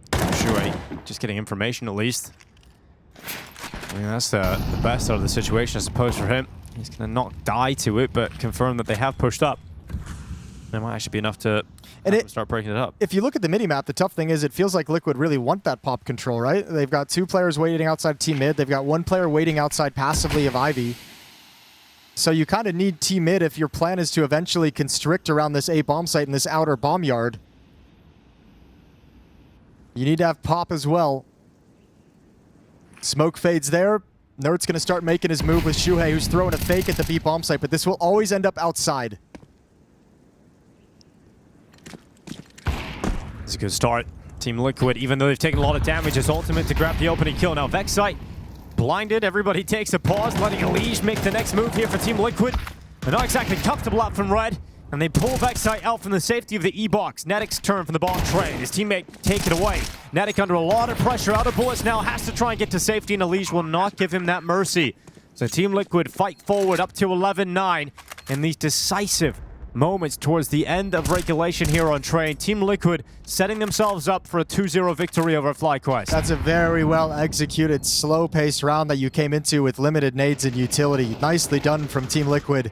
Shuhei, just getting information at least. I mean, that's the best out of the situation, I suppose, for him. He's going to not die to it, but confirm that they have pushed up. That might actually be enough to start breaking it up. If you look at the mini-map, the tough thing is it feels like Liquid really want that pop control, right? They've got 2 players waiting outside Team Mid. They've got 1 player waiting outside passively of Ivy. So you kind of need Team Mid if your plan is to eventually constrict around this A bomb site in this outer bomb yard. You need to have pop as well. Smoke fades there. Nerd's going to start making his move with Shuhei, who's throwing a fake at the B bomb site, but this will always end up outside. It's a good start. Team Liquid, even though they've taken a lot of damage, is Ultimate to grab the opening kill. Now Vexite blinded. Everybody takes a pause, letting Elige make the next move here for Team Liquid. They're not exactly comfortable out from red, and they pull Vexite out from the safety of the E-box. Fnatic's turn from the bomb tray. His teammate take it away. Fnatic under a lot of pressure, out of bullets now, has to try and get to safety, and Elige will not give him that mercy. So Team Liquid fight forward up to 11-9 in these decisive moments towards the end of regulation here on Train. Team Liquid setting themselves up for a 2-0 victory over FlyQuest. That's a very well executed, slow-paced round that you came into with limited nades and utility. Nicely done from Team Liquid.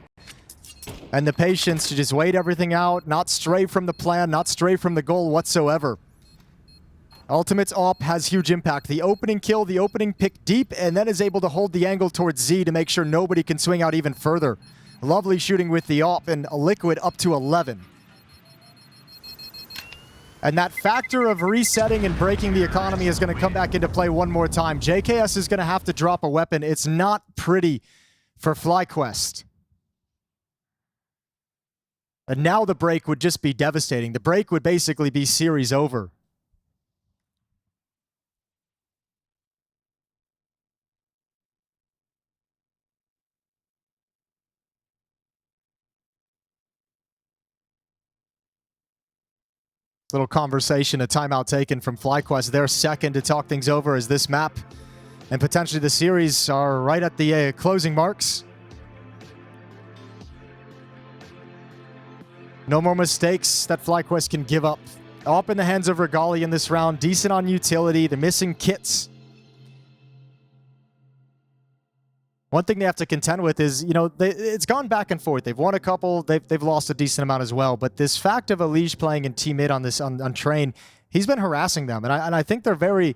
And the patience to just wait everything out, not stray from the plan, not stray from the goal whatsoever. Ultimate's AWP has huge impact. The opening kill, the opening pick deep, and then is able to hold the angle towards Z to make sure nobody can swing out even further. Lovely shooting with the AWP, and a Liquid up to 11. And that factor of resetting and breaking the economy is going to come back into play one more time. JKS is going to have to drop a weapon. It's not pretty for FlyQuest. And now the break would just be devastating. The break would basically be series over. Little conversation, a timeout taken from FlyQuest. They're second to talk things over as this map and potentially the series are right at the closing marks. No more mistakes that FlyQuest can give up. Up in the hands of Regali in this round. Decent on utility. They're missing kits. One thing they have to contend with is, you know, it's gone back and forth. They've won a couple. They've lost a decent amount as well. But this fact of Elige playing in team mid on this on Train, he's been harassing them. And I think they're very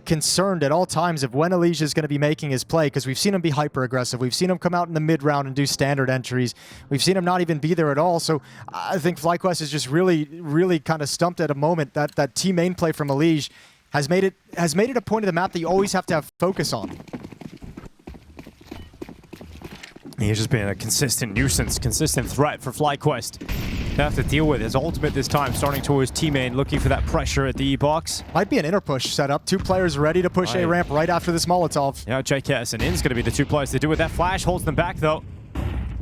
concerned at all times of when Elige is going to be making his play, because we've seen him be hyper aggressive. We've seen him come out in the mid round and do standard entries. We've seen him not even be there at all. So I think FlyQuest is just really kind of stumped at a moment. That team main play from Elige has made it a point of the map that you always have to have focus on. He's just been a consistent nuisance, consistent threat for FlyQuest to have to deal with. His ultimate this time, starting towards T-Main, looking for that pressure at the E-box. Might be an inner push setup. 2 players ready to push A ramp right after this Molotov. Yeah, JKS and In's going to be the 2 players to do it. That flash holds them back, though.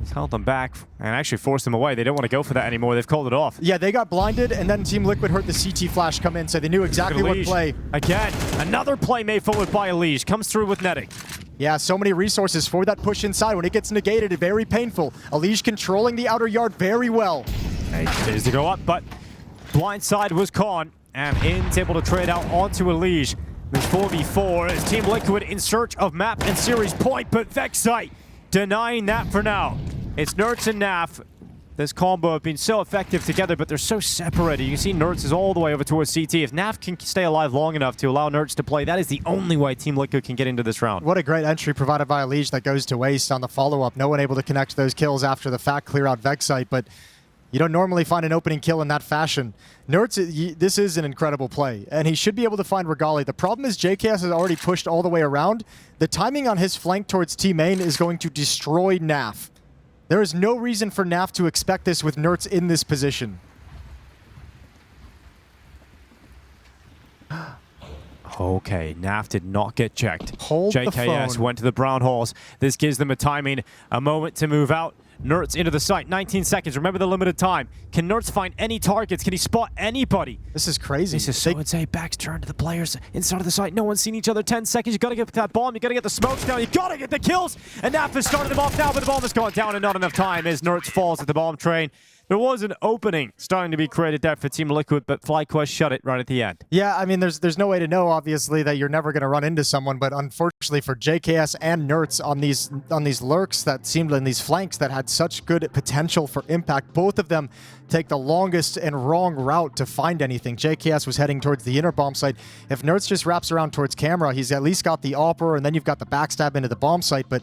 He's held them back and actually forced them away. They don't want to go for that anymore. They've called it off. Yeah, they got blinded, and then Team Liquid heard the CT flash come in, so they knew exactly what play. Again, another play made forward by Elige. Comes through with Fnatic. Yeah, so many resources for that push inside. When it gets negated, it's very painful. Elige controlling the outer yard very well. He continues to go up, but blindside was Khan, and In's able to trade out onto Elige. There's 4v4 as Team Liquid in search of map and series point, but Vexite denying that for now. It's Nerds and Naf. This combo have been so effective together, but they're so separated. You can see Nerds is all the way over towards CT. If Naf can stay alive long enough to allow Nerds to play, that is the only way Team Liquid can get into this round. What a great entry provided by Elige that goes to waste on the follow-up. No one able to connect those kills after the fact, clear out Vexite, but you don't normally find an opening kill in that fashion. Nerds, this is an incredible play, and he should be able to find Regali. The problem is JKS has already pushed all the way around. The timing on his flank towards T-Main is going to destroy Naf. There is no reason for Naf to expect this with Nerds in this position. Okay, Naf did not get checked. Hold the JKS phone. went to the brown holes. This gives them a moment to move out. Nerds into the site, 19 seconds. Remember the limited time. Can Nerds find any targets? Can he spot anybody? This is crazy. This is so insane. Backs turned to the players inside of the site. No one's seen each other. 10 seconds. You got to get that bomb. You got to get the smokes down. You got to get the kills. And Naf has started them off now, but the bomb has gone down and not enough time as Nerds falls at the bomb train. There was an opening starting to be created there for Team Liquid, but FlyQuest shut it right at the end. Yeah, I mean, there's no way to know, obviously, that you're never going to run into someone, but unfortunately for JKS and Nerds on these lurks that seemed in these flanks that had such good potential for impact, both of them take the longest and wrong route to find anything. JKS was heading towards the inner bomb site. If Nerds just wraps around towards camera, he's at least got the AWPer, and then you've got the backstab into the bomb site, but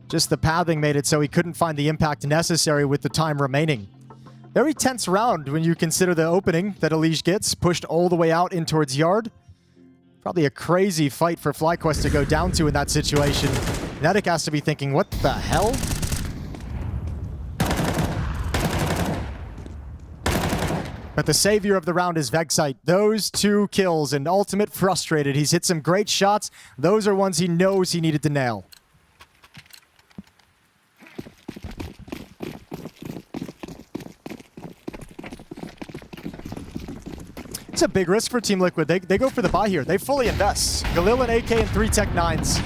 just the pathing made it so he couldn't find the impact necessary with the time remaining. Very tense round when you consider the opening that Elige gets, pushed all the way out in towards yard. Probably a crazy fight for FlyQuest to go down to in that situation. Fnatic has to be thinking, what the hell? But the savior of the round is Vexite. Those 2 kills and ultimate frustrated. He's hit some great shots. Those are ones he knows he needed to nail. It's a big risk for Team Liquid. They go for the buy here. They fully invest. Galil and AK and 3 Tech 9s.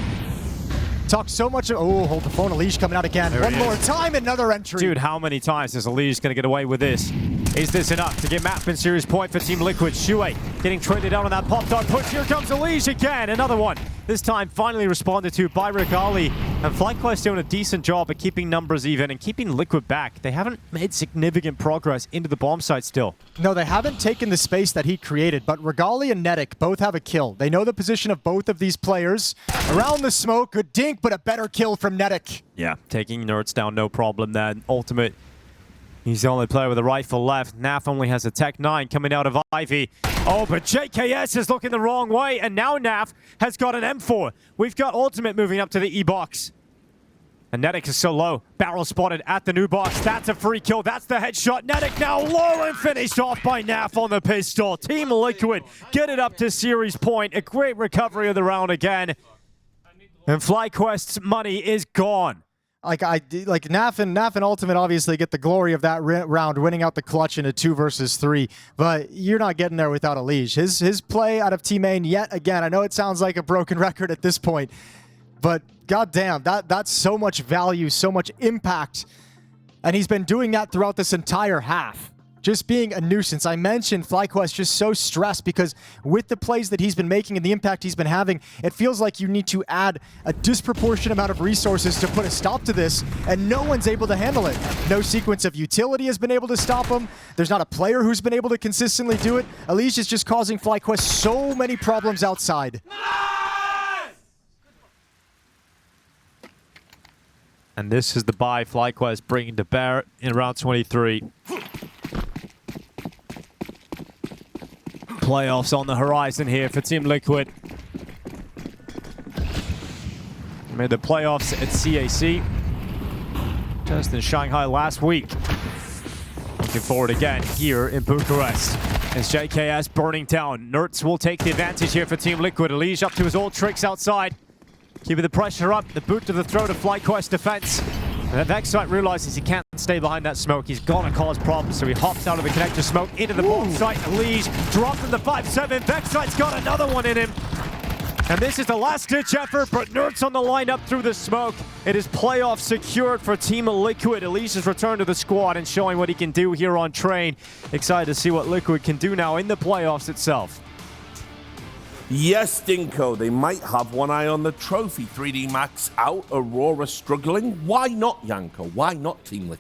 Talk so much. Oh, hold the phone. Elige coming out again. One more time, another entry. Dude, how many times is Elige going to get away with this? Is this enough to get map and series point for Team Liquid? Shuei getting traded out on that pop dart push. Here comes Elige again. Another one. This time finally responded to by Regali. And FlyQuest doing a decent job at keeping numbers even and keeping Liquid back. They haven't made significant progress into the bomb site still. No, they haven't taken the space that he created, but Regali and Fnatic both have a kill. They know the position of both of these players. Around the smoke, good dink, but a better kill from Fnatic. Yeah, taking Nerds down, no problem then. Ultimate. He's the only player with a rifle left. Naf only has a Tech 9 coming out of Ivy. Oh, but JKS is looking the wrong way, and now Naf has got an M4. We've got Ultimate moving up to the E-box. And Fnatic is so low. Barrel spotted at the new box. That's a free kill. That's the headshot. Fnatic now low and finished off by Naf on the pistol. Team Liquid get it up to series point. A great recovery of the round again. And FlyQuest's money is gone. Like Naf and Ultimate obviously get the glory of that round, winning out the clutch in a 2 versus 3. But you're not getting there without Elige. His play out of Team Main yet again. I know it sounds like a broken record at this point, but goddamn, that's so much value, so much impact, and he's been doing that throughout this entire half. just being a nuisance. I mentioned FlyQuest just so stressed because with the plays that he's been making and the impact he's been having, it feels like you need to add a disproportionate amount of resources to put a stop to this, and no one's able to handle it. No sequence of utility has been able to stop him. There's not a player who's been able to consistently do it. Elige is just causing FlyQuest so many problems outside. And this is the buy FlyQuest bringing to bear in round 23. Playoffs on the horizon here for Team Liquid. Made the playoffs at CAC just in Shanghai last week. Looking forward again here in Bucharest. As JKS burning down. Nertz will take the advantage here for Team Liquid. Elige up to his old tricks outside. Keeping the pressure up, the boot to the throat of FlyQuest defense. And Vexite realizes he can't stay behind that smoke. He's gonna cause problems, so he hops out of the connector smoke into the bomb site. Elige dropped in the 5-7. Vexite's got another one in him. And this is the last-ditch effort, but Nertz on the line up through the smoke. It is playoff secured for Team Liquid. Elige's return to the squad and showing what he can do here on Train. Excited to see what Liquid can do now in the playoffs itself. Yes, Dinko, they might have one eye on the trophy. 3D Max out, Aurora struggling. Why not, Yanko? Why not Team Liquid?